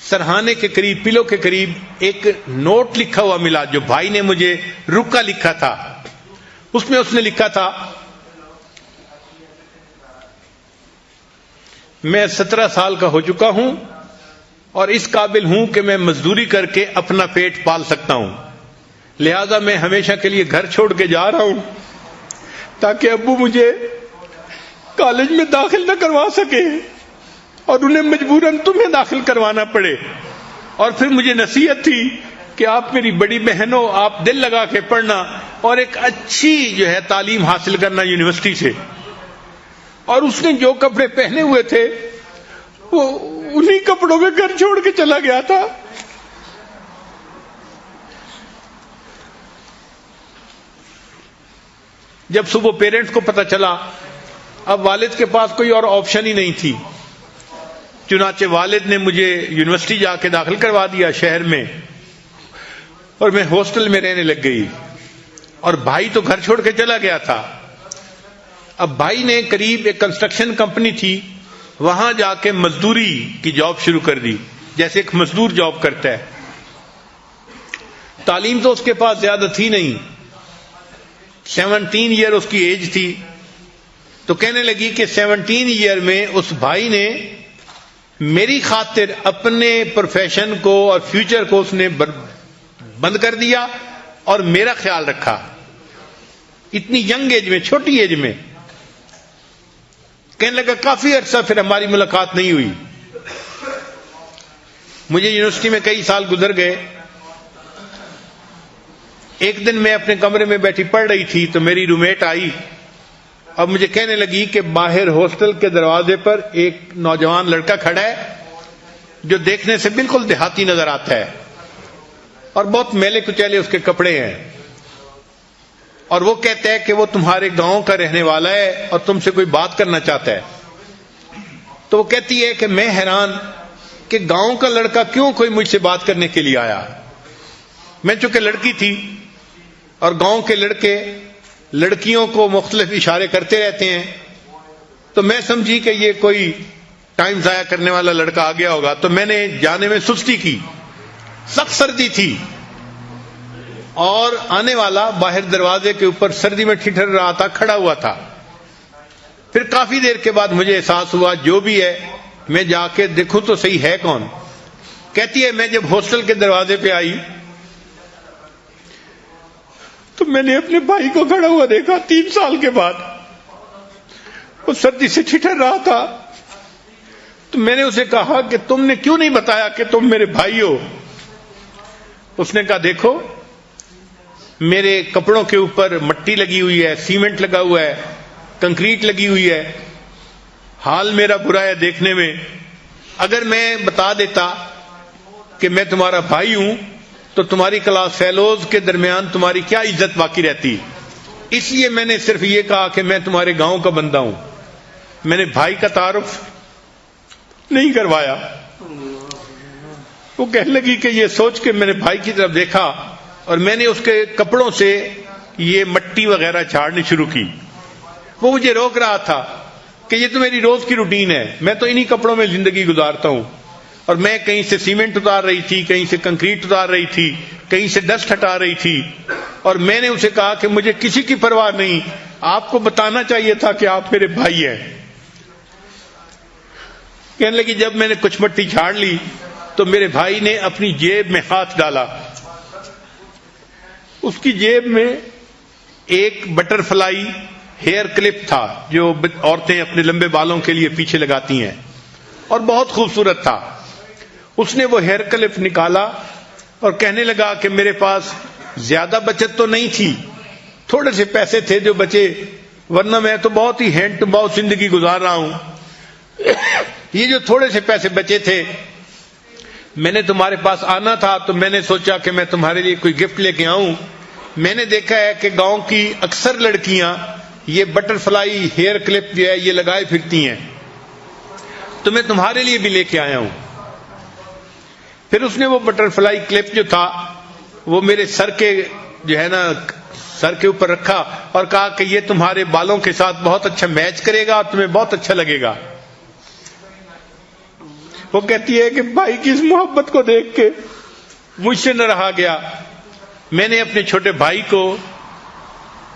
سرہانے کے قریب پلو کے قریب ایک نوٹ لکھا ہوا ملا جو بھائی نے مجھے رکا لکھا تھا۔ اس میں اس نے لکھا تھا میں 17 سال کا ہو چکا ہوں اور اس قابل ہوں کہ میں مزدوری کر کے اپنا پیٹ پال سکتا ہوں، لہذا میں ہمیشہ کے لیے گھر چھوڑ کے جا رہا ہوں تاکہ ابو مجھے کالج میں داخل نہ کروا سکے اور انہیں مجبوراً تمہیں داخل کروانا پڑے۔ اور پھر مجھے نصیحت تھی کہ آپ میری بڑی بہن ہو، آپ دل لگا کے پڑھنا اور ایک اچھی تعلیم حاصل کرنا یونیورسٹی سے۔ اور اس نے جو کپڑے پہنے ہوئے تھے وہ انہی کپڑوں میں گھر چھوڑ کے چلا گیا تھا۔ جب صبح پیرنٹس کو پتہ چلا، اب والد کے پاس کوئی اور آپشن ہی نہیں تھی، چنانچہ والد نے مجھے یونیورسٹی جا کے داخل کروا دیا شہر میں، اور میں ہاسٹل میں رہنے لگ گئی، اور بھائی تو گھر چھوڑ کے چلا گیا تھا۔ اب بھائی نے قریب ایک کنسٹرکشن کمپنی تھی وہاں جا کے مزدوری کی جاب شروع کر دی، جیسے ایک مزدور جاب کرتا ہے. تعلیم تو اس کے پاس زیادہ تھی نہیں، 17 ایئر اس کی ایج تھی. تو کہنے لگی کہ 17 ایئر میں اس بھائی نے میری خاطر اپنے پروفیشن کو اور فیوچر کو اس نے بند کر دیا اور میرا خیال رکھا. اتنی ینگ ایج میں، چھوٹی ایج میں. کہنے لگا کافی عرصہ پھر ہماری ملاقات نہیں ہوئی. مجھے یونیورسٹی میں کئی سال گزر گئے. ایک دن میں اپنے کمرے میں بیٹھی پڑھ رہی تھی تو میری رومیٹ آئی اور مجھے کہنے لگی کہ باہر ہاسٹل کے دروازے پر ایک نوجوان لڑکا کھڑا ہے جو دیکھنے سے بالکل دیہاتی نظر آتا ہے اور بہت میلے کچیلے اس کے کپڑے ہیں، اور وہ کہتا ہے کہ وہ تمہارے گاؤں کا رہنے والا ہے اور تم سے کوئی بات کرنا چاہتا ہے. تو وہ کہتی ہے کہ میں حیران کہ گاؤں کا لڑکا کیوں کوئی مجھ سے بات کرنے کے لیے آیا. میں چونکہ لڑکی تھی اور گاؤں کے لڑکے لڑکیوں کو مختلف اشارے کرتے رہتے ہیں، تو میں سمجھی کہ یہ کوئی ٹائم ضائع کرنے والا لڑکا آ گیا ہوگا. تو میں نے جانے میں سستی کی. سخت سردی تھی اور آنے والا باہر دروازے کے اوپر سردی میں ٹھٹر رہا تھا، کھڑا ہوا تھا. پھر کافی دیر کے بعد مجھے احساس ہوا جو بھی ہے میں جا کے دیکھوں تو صحیح ہے کون. کہتی ہے میں جب ہاسٹل کے دروازے پہ آئی تو میں نے اپنے بھائی کو کھڑا ہوا دیکھا 3 سال کے بعد. وہ سردی سے ٹھٹر رہا تھا. تو میں نے اسے کہا کہ تم نے کیوں نہیں بتایا کہ تم میرے بھائی ہو. اس نے کہا دیکھو میرے کپڑوں کے اوپر مٹی لگی ہوئی ہے، سیمنٹ لگا ہوا ہے، کنکریٹ لگی ہوئی ہے، حال میرا برا ہے دیکھنے میں. اگر میں بتا دیتا کہ میں تمہارا بھائی ہوں تو تمہاری کلاس فیلوز کے درمیان تمہاری کیا عزت باقی رہتی. اس لیے میں نے صرف یہ کہا کہ میں تمہارے گاؤں کا بندہ ہوں. میں نے بھائی کا تعارف نہیں کروایا. وہ کہنے لگی کہ یہ سوچ کے میں نے بھائی کی طرف دیکھا اور میں نے اس کے کپڑوں سے یہ مٹی وغیرہ جھاڑنی شروع کی. وہ مجھے روک رہا تھا کہ یہ تو میری روز کی روٹین ہے، میں تو انہی کپڑوں میں زندگی گزارتا ہوں. اور میں کہیں سے سیمنٹ اتار رہی تھی، کہیں سے کنکریٹ اتار رہی تھی، کہیں سے ڈسٹ ہٹا رہی تھی. اور میں نے اسے کہا کہ مجھے کسی کی پرواہ نہیں، آپ کو بتانا چاہیے تھا کہ آپ میرے بھائی ہیں. کہنے لگی جب میں نے کچھ مٹی جھاڑ لی تو میرے بھائی نے اپنی جیب میں ہاتھ ڈالا. اس کی جیب میں ایک بٹر فلائی ہیئر کلپ تھا جو عورتیں اپنے لمبے بالوں کے لیے پیچھے لگاتی ہیں اور بہت خوبصورت تھا. اس نے وہ ہیئر کلپ نکالا اور کہنے لگا کہ میرے پاس زیادہ بچت تو نہیں تھی، تھوڑے سے پیسے تھے جو بچے، ورنہ میں تو بہت ہی ہینڈ ٹو باؤتھ زندگی گزار رہا ہوں. یہ جو تھوڑے سے پیسے بچے تھے، میں نے تمہارے پاس آنا تھا تو میں نے سوچا کہ میں تمہارے لیے کوئی گفٹ لے کے آؤں. میں نے دیکھا ہے کہ گاؤں کی اکثر لڑکیاں یہ بٹر فلائی ہیئر کلپ جو ہے یہ لگائے پھرتی ہیں، تو میں تمہارے لیے بھی لے کے آیا ہوں. پھر اس نے وہ بٹر فلائی کلپ جو تھا وہ میرے سر کے جو ہے نا سر کے اوپر رکھا اور کہا کہ یہ تمہارے بالوں کے ساتھ بہت اچھا میچ کرے گا اور تمہیں بہت اچھا لگے گا. وہ کہتی ہے کہ بھائی کی اس محبت کو دیکھ کے مجھ سے نہ رہا گیا. میں نے اپنے چھوٹے بھائی کو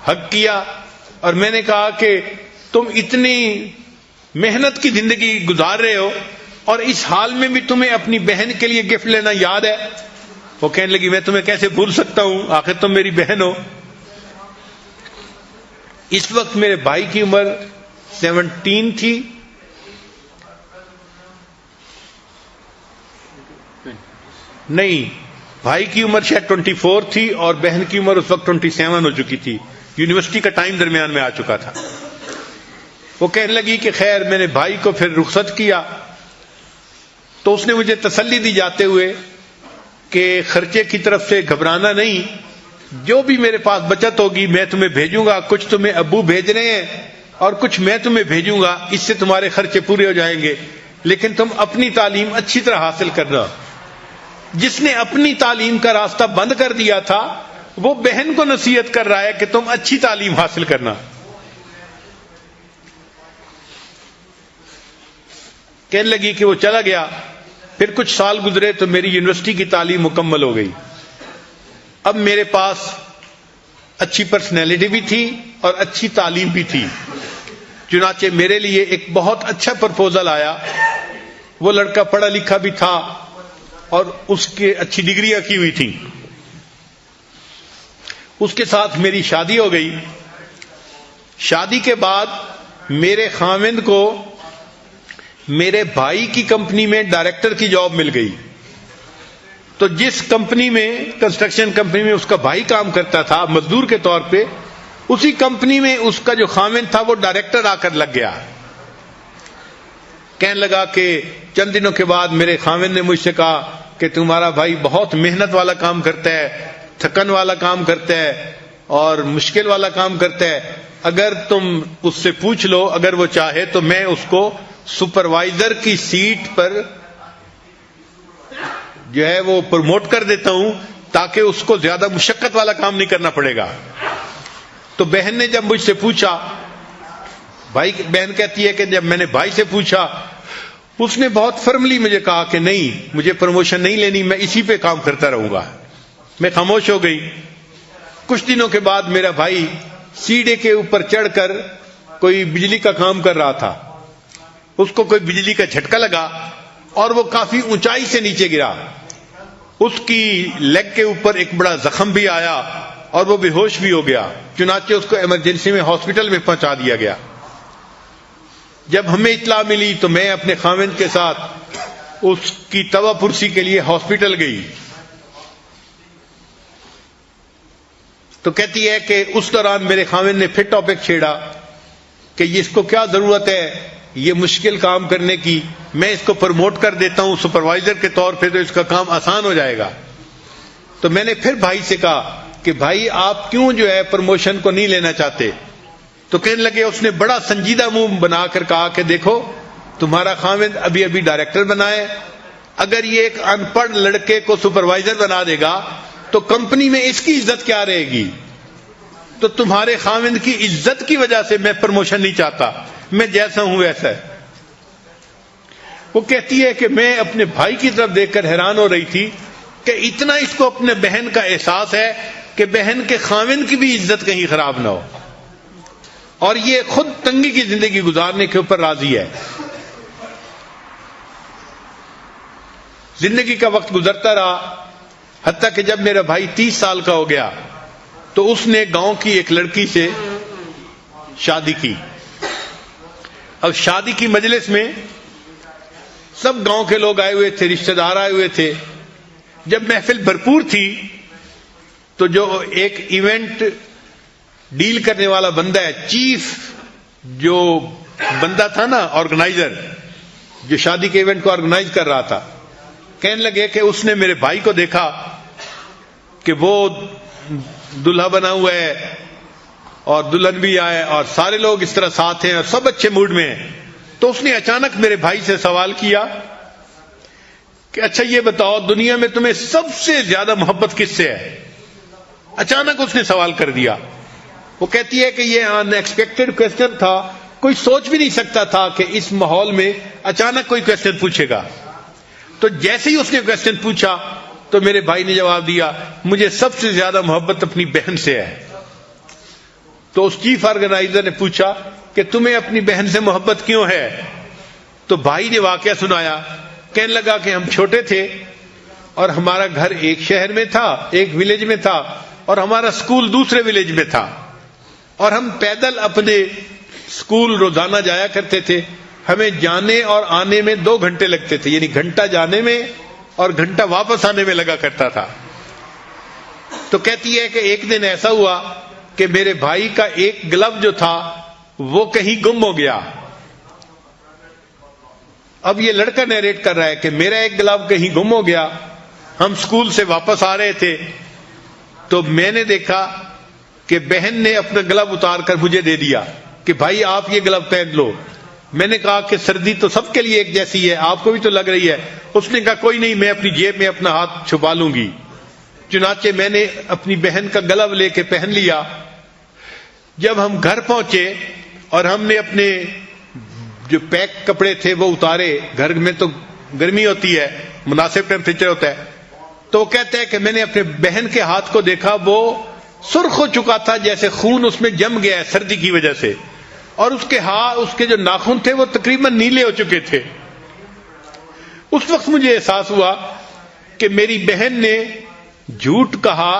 حق کیا اور میں نے کہا کہ تم اتنی محنت کی زندگی گزار رہے ہو اور اس حال میں بھی تمہیں اپنی بہن کے لیے گفٹ لینا یاد ہے. وہ کہنے لگی میں تمہیں کیسے بھول سکتا ہوں، آخر تم میری بہن ہو. اس وقت میرے بھائی کی عمر 17 تھی. نہیں، بھائی کی عمر شاید 24 تھی اور بہن کی عمر اس وقت 27 ہو چکی تھی. یونیورسٹی کا ٹائم درمیان میں آ چکا تھا. وہ کہنے لگی کہ خیر میں نے بھائی کو پھر رخصت کیا تو اس نے مجھے تسلی دی جاتے ہوئے کہ خرچے کی طرف سے گھبرانا نہیں، جو بھی میرے پاس بچت ہوگی میں تمہیں بھیجوں گا. کچھ تمہیں ابو بھیج رہے ہیں اور کچھ میں تمہیں بھیجوں گا، اس سے تمہارے خرچے پورے ہو جائیں گے. لیکن تم اپنی تعلیم اچھی طرح حاصل کرنا. جس نے اپنی تعلیم کا راستہ بند کر دیا تھا وہ بہن کو نصیحت کر رہا ہے کہ تم اچھی تعلیم حاصل کرنا. کہنے لگی کہ وہ چلا گیا. پھر کچھ سال گزرے تو میری یونیورسٹی کی تعلیم مکمل ہو گئی. اب میرے پاس اچھی پرسنالٹی بھی تھی اور اچھی تعلیم بھی تھی. چنانچہ میرے لیے ایک بہت اچھا پرپوزل آیا. وہ لڑکا پڑھا لکھا بھی تھا اور اس کے اچھی ڈگریاں کی ہوئی تھیں. اس کے ساتھ میری شادی ہو گئی. شادی کے بعد میرے خاوند کو میرے بھائی کی کمپنی میں ڈائریکٹر کی جاب مل گئی. تو جس کمپنی میں، کنسٹرکشن کمپنی میں اس کا بھائی کام کرتا تھا مزدور کے طور پہ، اسی کمپنی میں اس کا جو خاوند تھا وہ ڈائریکٹر آ کر لگ گیا. کہنے لگا کہ چند دنوں کے بعد میرے خاوند نے مجھ سے کہا کہ تمہارا بھائی بہت محنت والا کام کرتا ہے، تھکن والا کام کرتا ہے اور مشکل والا کام کرتا ہے. اگر تم اس سے پوچھ لو، اگر وہ چاہے تو میں اس کو سپروائزر کی سیٹ پر جو ہے وہ پروموٹ کر دیتا ہوں تاکہ اس کو زیادہ مشقت والا کام نہیں کرنا پڑے گا. تو بہن نے جب مجھ سے پوچھا، بہن کہتی ہے کہ جب میں نے بھائی سے پوچھا، اس نے بہت فرملی مجھے کہا کہ نہیں، مجھے پروموشن نہیں لینی، میں اسی پہ کام کرتا رہوں گا. میں خاموش ہو گئی. کچھ دنوں کے بعد میرا بھائی سیڑھے کے اوپر چڑھ کر کوئی بجلی کا کام کر رہا تھا. اس کو کوئی بجلی کا جھٹکا لگا اور وہ کافی اونچائی سے نیچے گرا. اس کی لیگ کے اوپر ایک بڑا زخم بھی آیا اور وہ بے ہوش بھی ہو گیا. چنانچہ اس کو ایمرجنسی میں ہاسپٹل میں پہنچا دیا گیا. جب ہمیں اطلاع ملی تو میں اپنے خاوند کے ساتھ اس کی توا پرسی کے لیے ہاسپٹل گئی. تو کہتی ہے کہ اس دوران میرے خاوند نے پھر ٹاپک چھیڑا کہ اس کو کیا ضرورت ہے یہ مشکل کام کرنے کی، میں اس کو پروموٹ کر دیتا ہوں سپروائزر کے طور پہ تو اس کا کام آسان ہو جائے گا. تو میں نے پھر بھائی سے کہا کہ بھائی آپ کیوں جو ہے پروموشن کو نہیں لینا چاہتے؟ تو کہنے لگے، اس نے بڑا سنجیدہ منہ بنا کر کہا کہ دیکھو تمہارا خاوند ابھی ڈائریکٹر بنا ہے، اگر یہ ایک ان پڑھ لڑکے کو سپروائزر بنا دے گا تو کمپنی میں اس کی عزت کیا رہے گی؟ تو تمہارے خاوند کی عزت کی وجہ سے میں پروموشن نہیں چاہتا، میں جیسا ہوں ویسا ہے. وہ کہتی ہے کہ میں اپنے بھائی کی طرف دیکھ کر حیران ہو رہی تھی کہ اتنا اس کو اپنے بہن کا احساس ہے کہ بہن کے خاوند کی بھی عزت کہیں خراب نہ ہو، اور یہ خود تنگی کی زندگی گزارنے کے اوپر راضی ہے. زندگی کا وقت گزرتا رہا، حتیٰ کہ جب میرا بھائی 30 سال کا ہو گیا تو اس نے گاؤں کی ایک لڑکی سے شادی کی. اب شادی کی مجلس میں سب گاؤں کے لوگ آئے ہوئے تھے، رشتہ دار آئے ہوئے تھے. جب محفل بھرپور تھی تو جو ایک ایونٹ ڈیل کرنے والا بندہ ہے، چیف جو بندہ تھا نا، آرگنائزر جو شادی کے ایونٹ کو آرگنائز کر رہا تھا، کہنے لگے کہ اس نے میرے بھائی کو دیکھا کہ وہ دلہا بنا ہوا ہے اور دلہن بھی آئے اور سارے لوگ اس طرح ساتھ ہیں اور سب اچھے موڈ میں ہیں. تو اس نے اچانک میرے بھائی سے سوال کیا کہ اچھا یہ بتاؤ دنیا میں تمہیں سب سے زیادہ محبت کس سے ہے؟ اچانک اس نے سوال کر دیا. وہ کہتی ہے کہ یہ ان ایکسپیکٹڈ کوسچن تھا، کوئی سوچ بھی نہیں سکتا تھا کہ اس ماحول میں اچانک کوئی کوسچن پوچھے گا. تو جیسے ہی اس نے کوسچن پوچھا تو میرے بھائی نے جواب دیا، مجھے سب سے زیادہ محبت اپنی بہن سے ہے. تو اس چیف آرگنائزر نے پوچھا کہ تمہیں اپنی بہن سے محبت کیوں ہے؟ تو بھائی نے واقعہ سنایا. کہنے لگا کہ ہم چھوٹے تھے اور ہمارا گھر ایک شہر میں تھا، ایک ولیج میں تھا، اور ہمارا سکول دوسرے ولیج میں تھا، اور ہم پیدل اپنے سکول روزانہ جایا کرتے تھے. ہمیں جانے اور آنے میں 2 گھنٹے لگتے تھے، یعنی گھنٹہ جانے میں اور گھنٹہ واپس آنے میں لگا کرتا تھا. تو کہتی ہے کہ ایک دن ایسا ہوا کہ میرے بھائی کا ایک گلو جو تھا وہ کہیں گم ہو گیا. اب یہ لڑکا نیریٹ کر رہا ہے کہ میرا ایک گلو کہیں گم ہو گیا. ہم سکول سے واپس آ رہے تھے تو میں نے دیکھا کہ بہن نے اپنا گلو اتار کر مجھے دے دیا کہ بھائی آپ یہ گلو پہن لو. میں نے کہا کہ سردی تو سب کے لیے ایک جیسی ہے، آپ کو بھی تو لگ رہی ہے. اس نے کہا کوئی نہیں، میں اپنی جیب میں اپنا ہاتھ چھپا لوں گی. چنانچہ میں نے اپنی بہن کا گلو لے کے پہن لیا. جب ہم گھر پہنچے اور ہم نے اپنے جو پیک کپڑے تھے وہ اتارے، گھر میں تو گرمی ہوتی ہے، مناسب ٹیمپریچر ہوتا ہے، تو وہ کہتے ہیں کہ میں نے اپنے بہن کے ہاتھ کو دیکھا، وہ سرخ ہو چکا تھا، جیسے خون اس میں جم گیا ہے سردی کی وجہ سے، اور اس کے جو ناخن تھے وہ تقریباً نیلے ہو چکے تھے۔ اس وقت مجھے احساس ہوا کہ میری بہن نے جھوٹ کہا،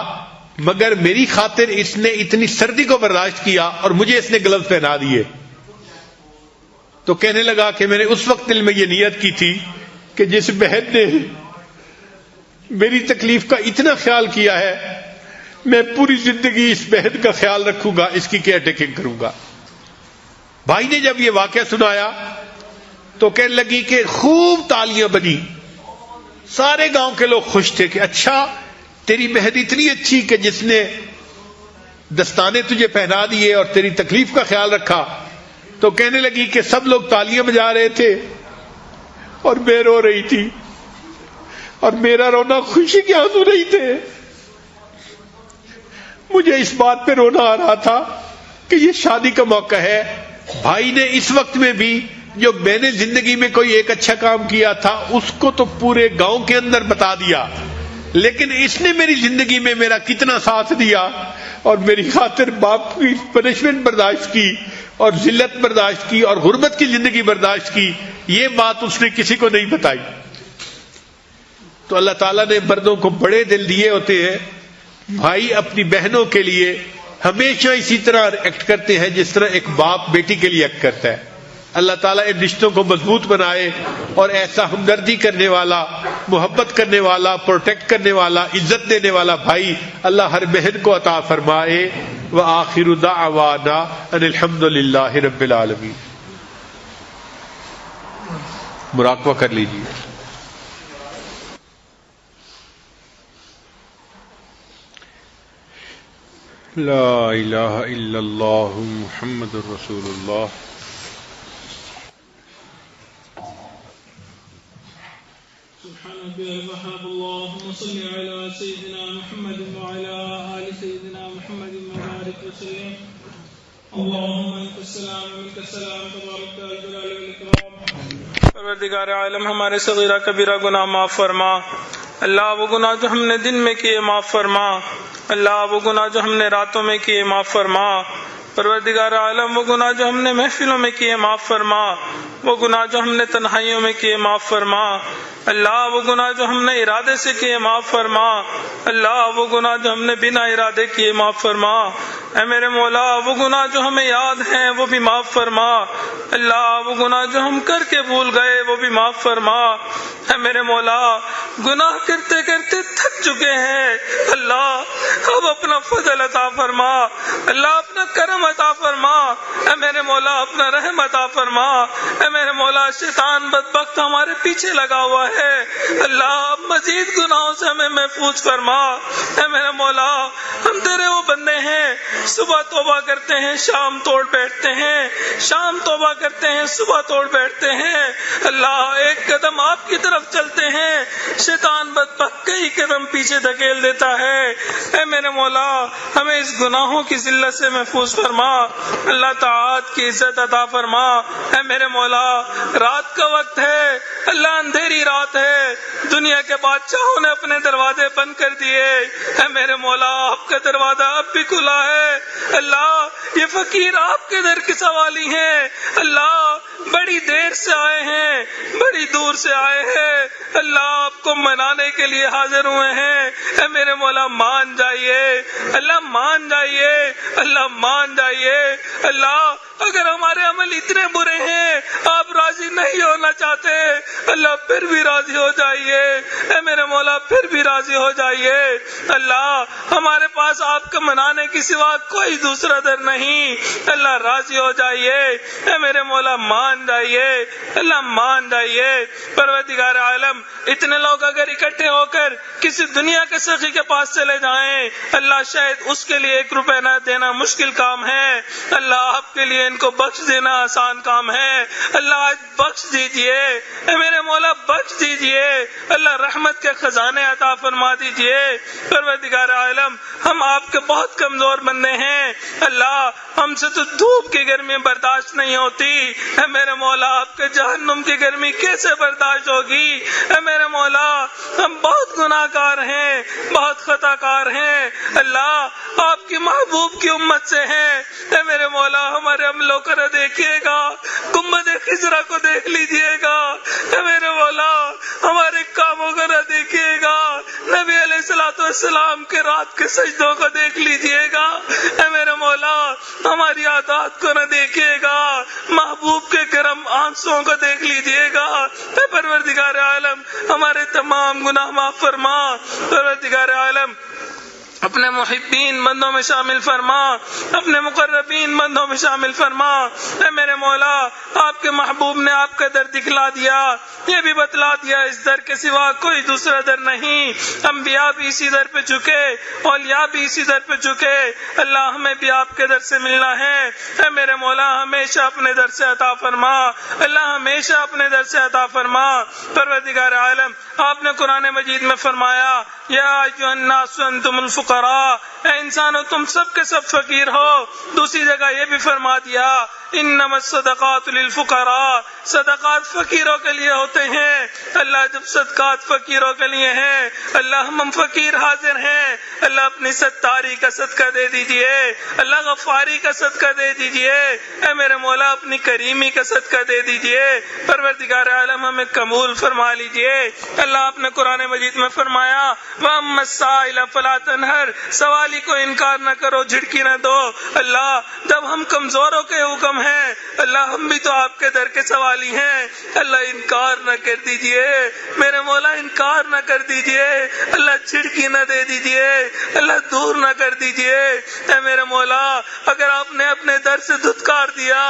مگر میری خاطر اس نے اتنی سردی کو برداشت کیا اور مجھے اس نے گلوز پہنا دیے۔ تو کہنے لگا کہ میں نے اس وقت دل میں یہ نیت کی تھی کہ جس بہن نے میری تکلیف کا اتنا خیال کیا ہے، میں پوری زندگی اس بہن کا خیال رکھوں گا، اس کی کیئر ٹیکنگ کروں گا۔ بھائی نے جب یہ واقعہ سنایا تو کہنے لگی کہ خوب تالیاں بجی، سارے گاؤں کے لوگ خوش تھے کہ اچھا تیری بہن اتنی اچھی کہ جس نے دستانے تجھے پہنا دیے اور تیری تکلیف کا خیال رکھا۔ تو کہنے لگی کہ سب لوگ تالیاں بجا رہے تھے اور میں رو رہی تھی، اور میرا رونا خوشی کے آنسو نہیں تھے، مجھے اس بات پہ رونا آ رہا تھا کہ یہ شادی کا موقع ہے۔ بھائی نے اس وقت میں بھی جو میں نے زندگی میں کوئی ایک اچھا کام کیا تھا اس کو تو پورے گاؤں کے اندر بتا دیا، لیکن اس نے میری زندگی میں میرا کتنا ساتھ دیا اور میری خاطر باپ کی پنشمنٹ برداشت کی اور ذلت برداشت کی اور غربت کی زندگی برداشت کی، یہ بات اس نے کسی کو نہیں بتائی۔ تو اللہ تعالیٰ نے مردوں کو بڑے دل دیے ہوتے ہیں، بھائی اپنی بہنوں کے لیے ہمیشہ اسی طرح ایکٹ کرتے ہیں جس طرح ایک باپ بیٹی کے لیے ایکٹ کرتا ہے۔ اللہ تعالیٰ ان رشتوں کو مضبوط بنائے اور ایسا ہمدردی کرنے والا، محبت کرنے والا، پروٹیکٹ کرنے والا، عزت دینے والا بھائی اللہ ہر بہن کو عطا فرمائے۔ وآخر دعوانا ان الحمد للہ رب العالمین۔ مراقبہ کر لیجیے۔ لا الہ الا اللہ محمد رسول اللہ۔ اللهم صل على سيدنا محمد وعلى آل سيدنا محمد وبارك وسلم۔ اللهم انت السلام ومنك السلام تبارك ذا الجلال والاكرام۔ پروردگار عالم ہمارے صغیرہ کبیرہ گناہ معاف فرما، اللہ وہ گناہ جو ہم نے دن میں کیے معاف فرما، اللہ وہ گناہ جو ہم نے راتوں میں کیے معاف فرما، پروردگار عالم وہ گناہ جو ہم نے محفلوں میں کیے معاف فرما، وہ گناہ جو ہم نے تنہائیوں میں کیے معاف فرما، اللہ وہ گناہ جو ہم نے ارادے سے کیے معاف فرما، اللہ وہ گناہ جو ہم نے بنا ارادے کیے معاف فرما، اے میرے مولا وہ گناہ جو ہمیں یاد ہیں وہ بھی معاف فرما، اللہ وہ گناہ جو ہم کر کے بھول گئے وہ بھی معاف فرما، اے میرے مولا گناہ کرتے کرتے تھک چکے ہیں، اللہ اب اپنا فضل عطا فرما، اللہ اپنا کرم عطا فرما، اے میرے مولا اپنا رحم عطا فرما، اے میرے مولا شیطان بدبخت ہمارے پیچھے لگا ہوا ہے، اللہ مزید گناہوں سے ہمیں محفوظ فرما، اے میرے مولا ہم تیرے وہ بندے ہیں صبح توبہ کرتے ہیں شام توڑ بیٹھتے ہیں، شام توبہ کرتے ہیں صبح توڑ بیٹھتے ہیں، اللہ ایک قدم آپ کی طرف چلتے ہیں شیطان بدبخت کئی قدم پیچھے دھکیل دیتا ہے، اے میرے مولا ہمیں اس گناہوں کی ذلت سے محفوظ فرما، اللہ تعالی کی عزت عطا فرما، اے میرے مولا رات کا وقت ہے، اللہ اندھیری رات ہے، دنیا کے بادشاہوں نے اپنے دروازے بند کر دیے، اے میرے مولا آپ کا دروازہ اب بھی کھلا ہے، اللہ یہ فقیر آپ کے در کی سوالی ہیں، اللہ بڑی دیر سے آئے ہیں، بڑی دور سے آئے ہیں، اللہ آپ کو منانے کے لیے حاضر ہوئے ہیں، اے میرے مولا مان جائیے، اللہ مان جائیے، اللہ مان جائیے، اللہ اگر ہمارے عمل اتنے برے ہیں آپ راضی نہیں ہونا چاہتے، اللہ پھر بھی راضی ہو جائیے، اے میرے مولا پھر بھی راضی ہو جائیے، اللہ ہمارے پاس آپ کو منانے کی سوا کوئی دوسرا در نہیں، اللہ راضی ہو جائیے، اے میرے مولا مان جائیے، اللہ مان جائیے، پروردگار عالم اتنے لوگ اگر اکٹھے ہو کر کسی دنیا کے سخی کے پاس چلے جائیں، اللہ شاید اس کے لیے 1 روپے نہ دینا مشکل کام ہے، اللہ آپ کے لیے ان کو بخش دینا آسان کام ہے، اللہ آج بخش دیجئے، اے میرے مولا بخش دیجئے، اللہ رحمت کے خزانے عطا فرما دیجئے۔ پروردگار عالم ہم آپ کے بہت کمزور بندے ہیں، اللہ ہم سے تو دھوپ کی گرمی برداشت نہیں ہوتی، اے میرے مولا آپ کے جہنم کی گرمی کیسے برداشت ہوگی؟ اے میرے مولا ہم بہت گناہ گار ہیں، بہت خطا کار ہیں، اللہ آپ کی محبوب کی امت سے ہیں، اے میرے مولا ہمارے عملوں کو نہ دیکھیے گا، گنبد خضرا کو دیکھ لیجئے گا، اے میرے مولا ہمارے کاموں کو نہ دیکھیے گا، نبی علیہ الصلوۃ والسلام کے رات کے سجدوں کو دیکھ لیجئے گا، اے میرے مولا ہماری عادات کو نہ دیکھیے گا، محبوب کے کرم آنسوں کو دیکھ لیجئے گا، اے پروردگار عالم ہمارے تمام گناہ معاف فرما۔ پروردگار عالم اپنے محبین بندوں میں شامل فرما، اپنے مقربین بندوں میں شامل فرما۔ اے میرے مولا آپ کے محبوب نے آپ کا در دکھلا دیا، یہ بھی بتلا دیا اس در کے سوا کوئی دوسرا در نہیں، انبیاء بھی اسی در پہ چکے، اولیاء بھی اسی در پہ چکے، اللہ ہمیں بھی آپ کے در سے ملنا ہے۔ اے میرے مولا ہمیشہ اپنے در سے عطا فرما، اللہ ہمیشہ اپنے در سے عطا فرما۔ پروردگار عالم آپ نے قرآن مجید میں فرمایا یا ایھا الناس انتم الفقراء، اے انسانو تم سب کے سب فقیر ہو۔ دوسری جگہ یہ بھی فرما دیا انما الصدقات للفقراء، صدقات فقیروں کے لیے ہوتے ہیں۔ اللہ جب صدقات فقیروں کے لیے ہیں، اللہ ہم فقیر حاضر ہیں، اللہ اپنی ستاری کا صدقہ دے دیجئے، اللہ غفاری کا صدقہ دے دیجئے، اے میرے مولا اپنی کریمی کا صدقہ دے دیجئے۔ پروردگار عالم ہمیں قبول فرما لیجئے۔ اللہ آپ نے قرآن مجید میں فرمایا وَأَمَّا السَّائِلَ فَلَا تَنْهَرْ، سوالی کو انکار نہ کرو، جھڑکی نہ دو۔ اللہ جب ہم کمزوروں کے حکم ہیں، اللہ ہم بھی تو آپ کے در کے سوالی ہیں، اللہ انکار نہ کر دیجئے، میرے مولا انکار نہ کر دیجئے، اللہ جھڑکی نہ دے دیجئے، اللہ دور نہ کر دیجئے۔ اے میرے مولا اگر آپ نے اپنے در سے دھتکار دیا،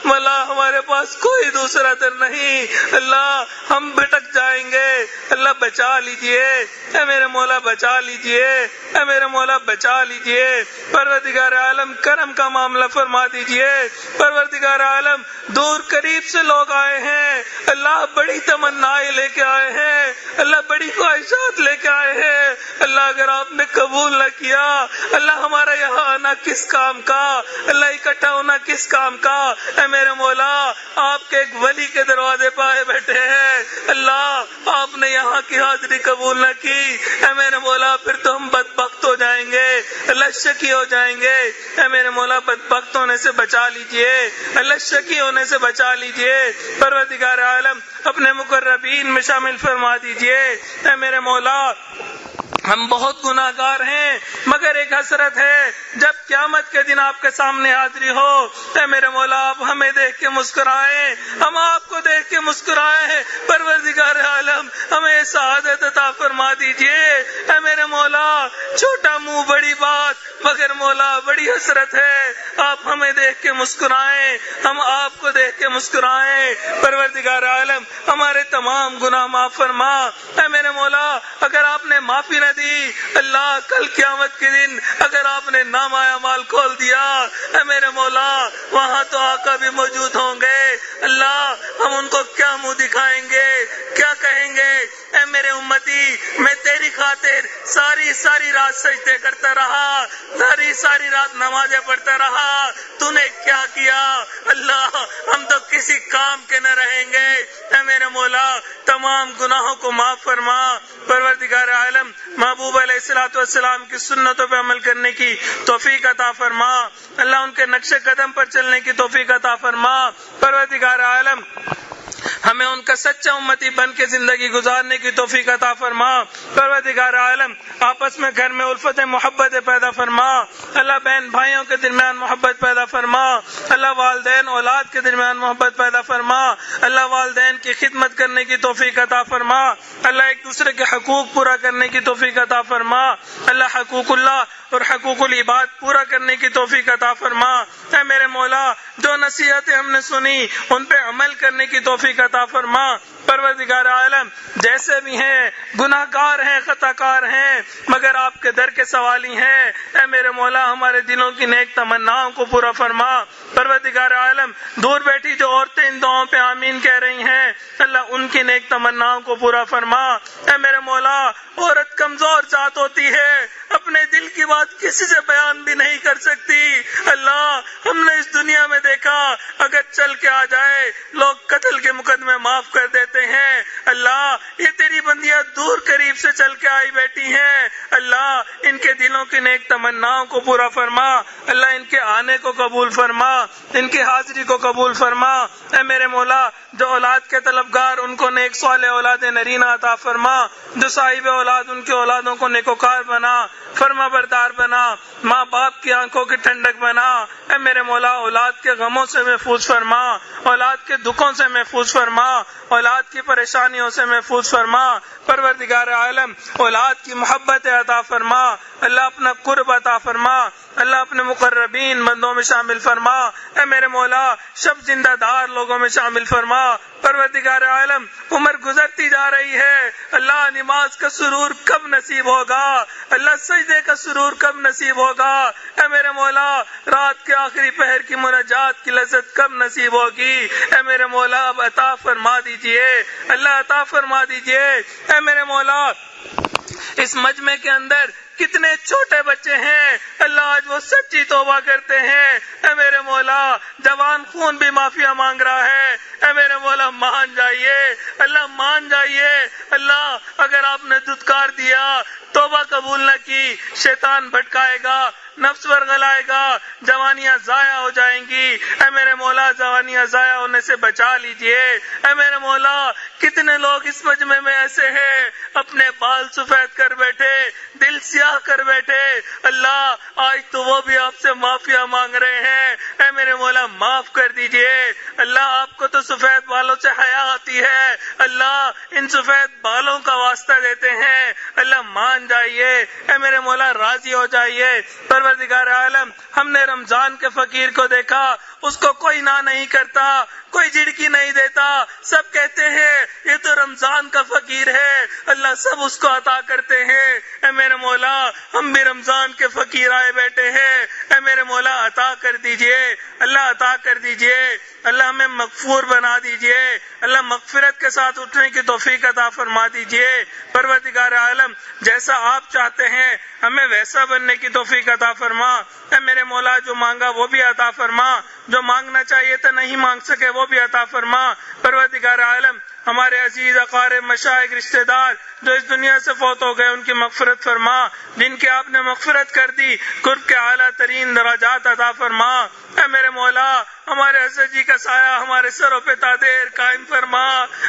مولا ہمارے پاس کوئی دوسرا در نہیں، اللہ ہم بھٹک جائیں گے، اللہ بچا لیجئے، اے میرے مولا بچا لیجئے، اے میرے مولا بچا لیجئے۔ پروردگار عالم کرم کا معاملہ فرما دیجئے۔ پروردگار عالم دور قریب سے لوگ آئے ہیں، اللہ بڑی تمنائیں لے کے آئے ہیں، اللہ بڑی خواہشات لے کے آئے ہیں، اللہ اگر آپ نے قبول نہ کیا، اللہ ہمارا یہاں آنا کس کام کا، اللہ اکٹھا ہونا کس کام کا؟ اے میرے مولا آپ کے ایک ولی کے دروازے پہ آئے بیٹھے ہیں، اللہ آپ نے یہاں کی حاضری قبول نہ کی، اے میرے مولا پھر تو ہم بدبخت ہو جائیں گے، اللہ شکی ہو جائیں گے، اے میرے مولا بدبخت ہونے سے بچا لیجئے، اللہ شکی ہونے سے بچا لیجئے۔ پروردگار عالم اپنے مقربین میں شامل فرما دیجئے۔ اے میرے مولا ہم بہت گناہ گار ہیں، مگر ایک حسرت ہے جب قیامت کے دن آپ کے سامنے حاضری ہو، اے میرے مولا آپ ہمیں دیکھ کے مسکرائیں، ہم آپ کو دیکھ کے مسکرائیں۔ پروردگار عالم ہمیں سعادت عطا فرما دیجئے۔ اے میرے مولا چھوٹا منہ بڑی بات، مگر مولا بڑی حسرت ہے، آپ ہمیں دیکھ کے مسکرائیں، ہم آپ کو دیکھ کے مسکرائیں۔ پروردگار عالم ہمارے تمام گناہ معاف فرما۔ اے میرے مولا اگر آپ نے معافی نہ دی، اللہ کل قیامت کے دن اگر آپ نے نامہ اعمال کھول دیا، اے میرے مولا وہاں تو آقا بھی موجود ہوں گے، اللہ ہم ان کو کیا منہ دکھائیں گے، کیا کہیں گے؟ اے میرے امتی میں تیری خاطر ساری رات سجدے کرتا رہا، ساری رات نمازیں پڑھتا رہا، تو نے کیا کیا؟ اللہ ہم تو کسی کام کے نہ رہیں گے، اے میرے مولا تمام گناہوں کو معاف فرما۔ پروردگار عالم محبوب علیہ الصلوۃ والسلام کی سنتوں پہ عمل کرنے کی توفیق عطا فرما، اللہ ان کے نقش قدم پر چلنے کی توفیق عطا فرما۔ پروردگار عالم ہمیں ان کا سچا امتی بن کے زندگی گزارنے کی توفیق عطا فرما۔ پروردگار عالم آپس میں گھر میں الفت محبت پیدا فرما، اللہ بہن بھائیوں کے درمیان محبت پیدا فرما، اللہ والدین اولاد کے درمیان محبت پیدا فرما، اللہ والدین کی خدمت کرنے کی توفیق عطا فرما، اللہ ایک دوسرے کے حقوق پورا کرنے کی توفیق عطا فرما، اللہ حقوق اللہ اور حقوق العباد پورا کرنے کی توفیق عطا فرما۔ اے میرے مولا جو نصیحتیں ہم نے سنی ان پہ عمل کرنے کی توفیق عطا فرما۔ پروردگار عالم جیسے بھی ہیں گناہ گار ہیں خطا کار ہیں مگر آپ کے در کے سوالی ہیں، اے میرے مولا ہمارے دلوں کی نیک تمناؤں کو پورا فرما۔ پروردگار عالم دور بیٹھی جو عورتیں ان دعاؤں پہ آمین کہہ رہی ہیں اللہ ان کی نیک تمناؤں کو پورا فرما۔ اے میرے مولا عورت کمزور ذات ہوتی ہے، اپنے دل کی بات کسی سے بیان بھی نہیں کر سکتی۔ اللہ ہم نے اس دنیا میں دیکھا اگر چل کے آ جائے لوگ قتل کے مقدمے معاف کر دیتے ہیں۔ اللہ یہ تیری بندیاں دور قریب سے چل کے آئی بیٹھی ہیں، اللہ ان کے دلوں کی نیک تمناؤں کو پورا فرما۔ اللہ ان کے آنے کو قبول فرما، ان کی حاضری کو قبول فرما۔ اے میرے مولا جو اولاد کے طلبگار ان کو نیک صالح اولاد نرینہ عطا فرما، جو صاحب اولاد ان کی اولادوں کو نیکوکار بنا، فرما بردار بنا، ماں باپ کی آنکھوں کی ٹھنڈک بنا۔ اے میرے مولا اولاد کے غموں سے محفوظ فرما، اولاد کے دکھوں سے محفوظ فرما، اولاد کی پریشانیوں سے محفوظ فرما۔ پروردگار عالم اولاد کی محبت عطا فرما، اللہ اپنا قرب عطا فرما، اللہ اپنے مقربین بندوں میں شامل فرما۔ اے میرے مولا شب زندہ دار لوگوں میں شامل فرما۔ پروردگار عالم عمر گزرتی جا رہی ہے، اللہ نماز کا سرور کب نصیب ہوگا، اللہ سجدے کا سرور کب نصیب ہوگا، اے میرے مولا رات کے آخری پہر کی مناجات کی لذت کب نصیب ہوگی، اے میرے مولا اب عطا فرما دیجئے، اللہ عطا فرما دیجئے۔ اے میرے مولا اس مجمع کے اندر کتنے چھوٹے بچے ہیں اللہ آج وہ سچی توبہ کرتے ہیں، اے میرے مولا جوان خون بھی معافیا مانگ رہا ہے، اے میرے مولا مان جائیے، اللہ مان جائیے۔ اللہ اگر آپ نے دھتکار دیا توبہ قبول نہ کی شیطان بھٹکائے گا، نفس ورغلائے گا، جوانیاں ضائع ہو جائیں گی، اے میرے مولا جوانیاں ضائع ہونے سے بچا لیجئے۔ اے میرے مولا کتنے لوگ اس مجمع میں ایسے ہیں اپنے بال سفید کر بیٹھے، دل سیاہ کر بیٹھے، اللہ آج تو وہ بھی آپ سے معافیا مانگ رہے ہیں، اے میرے مولا معاف کر دیجئے۔ اللہ آپ کو تو سفید بالوں سے حیا آتی ہے، اللہ ان سفید بالوں کا واسطہ دیتے ہیں، اللہ مان جائیے، اے میرے مولا راضی ہو جائیے۔ پروردگار عالم ہم نے رمضان کے فقیر کو دیکھا، اس کو کوئی نہ نہیں کرتا، کوئی جھڑکی نہیں دیتا، سب کہتے ہیں یہ تو رمضان کا فقیر ہے، اللہ سب اس کو عطا کرتے ہیں۔ اے میرے مولا ہم بھی رمضان کے فقیر آئے بیٹھے ہیں، اے میرے مولا عطا کر دیجئے، اللہ عطا کر دیجئے، اللہ ہمیں مغفور بنا دیجئے، اللہ مغفرت کے ساتھ اٹھنے کی توفیق عطا فرما دیجئے۔ پروردگار عالم جیسا آپ چاہتے ہیں ہمیں ویسا بننے کی توفیق عطا فرما، اے میرے مولا جو مانگا وہ بھی عطا فرما، جو مانگنا چاہیے تھا نہیں مانگ سکے وہ بھی عطا فرما۔ پروردگار عالم ہمارے عزیز اقارب مشائخ رشتہ دار جو اس دنیا سے فوت ہو گئے ان کی مغفرت فرما، جن کی آپ نے مغفرت کر دی قرب کے اعلیٰ ترین درجات عطا فرما۔ اے میرے مولا ہمارے حضرت جی کا سایہ ہمارے سروں پہ تادیر قائم فرما،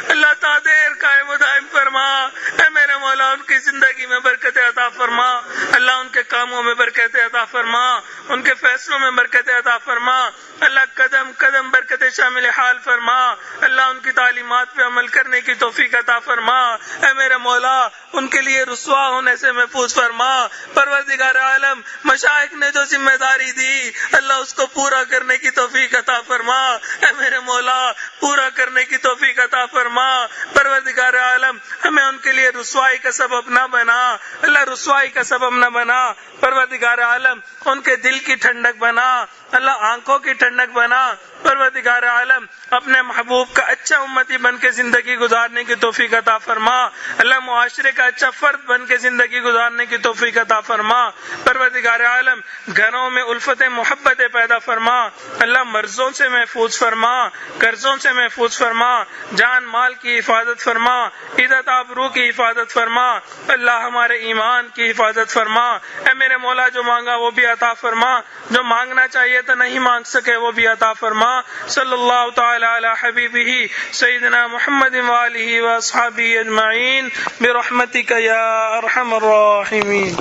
اللہ تادیر قائم و دائم فرما، اے میرے مولا ان کی زندگی میں برکت عطا فرما، اللہ ان کے کاموں میں برکت عطا فرما، ان کے فیصلوں میں برکت عطا فرما، اللہ قدم قدم برکت شامل حال فرما، اللہ ان کی تعلیمات پہ عمل کرنے کی توفیق عطا فرما، اے میرے مولا ان کے لیے رسوا ہونے سے محفوظ فرما۔ پروردگار عالم مشائخ نے جو ذمہ داری دی اللہ اس کو پورا کرنے کی توفیق عطا فرما، اے میرے مولا پورا کرنے کی توفیق عطا فرما۔ پروردگار عالم ہمیں ان کے لیے رسوائی کا سبب نہ بنا، اللہ رسوائی کا سبب نہ بنا۔ پروردگار عالم ان کے دل کی ٹھنڈک بنا، اللہ آنکھوں کی ٹھنڈک بنا۔ پروردگار عالم اپنے محبوب کا اچھا امتی بن کے زندگی گزارنے کی توفیق عطا فرما، اللہ معاشرے کا اچھا فرد بن کے زندگی گزارنے کی توفیق عطا فرما۔ پروردگار عالم گھروں میں الفت محبت پیدا فرما، اللہ مرضوں سے محفوظ فرما، قرضوں سے محفوظ فرما، جان مال کی حفاظت فرما، عزت آبرو کی حفاظت فرما، اللہ ہمارے ایمان کی حفاظت فرما۔ اے میرے مولا جو مانگا وہ بھی عطا فرما، جو مانگنا چاہیے تو نہیں مانگ سکے وہ بھی عطا فرما۔ صلی اللہ تعالی علی حبیبہ سیدنا محمد وآلہ واصحابہ اجمعین برحمتک یا ارحم الراحمین۔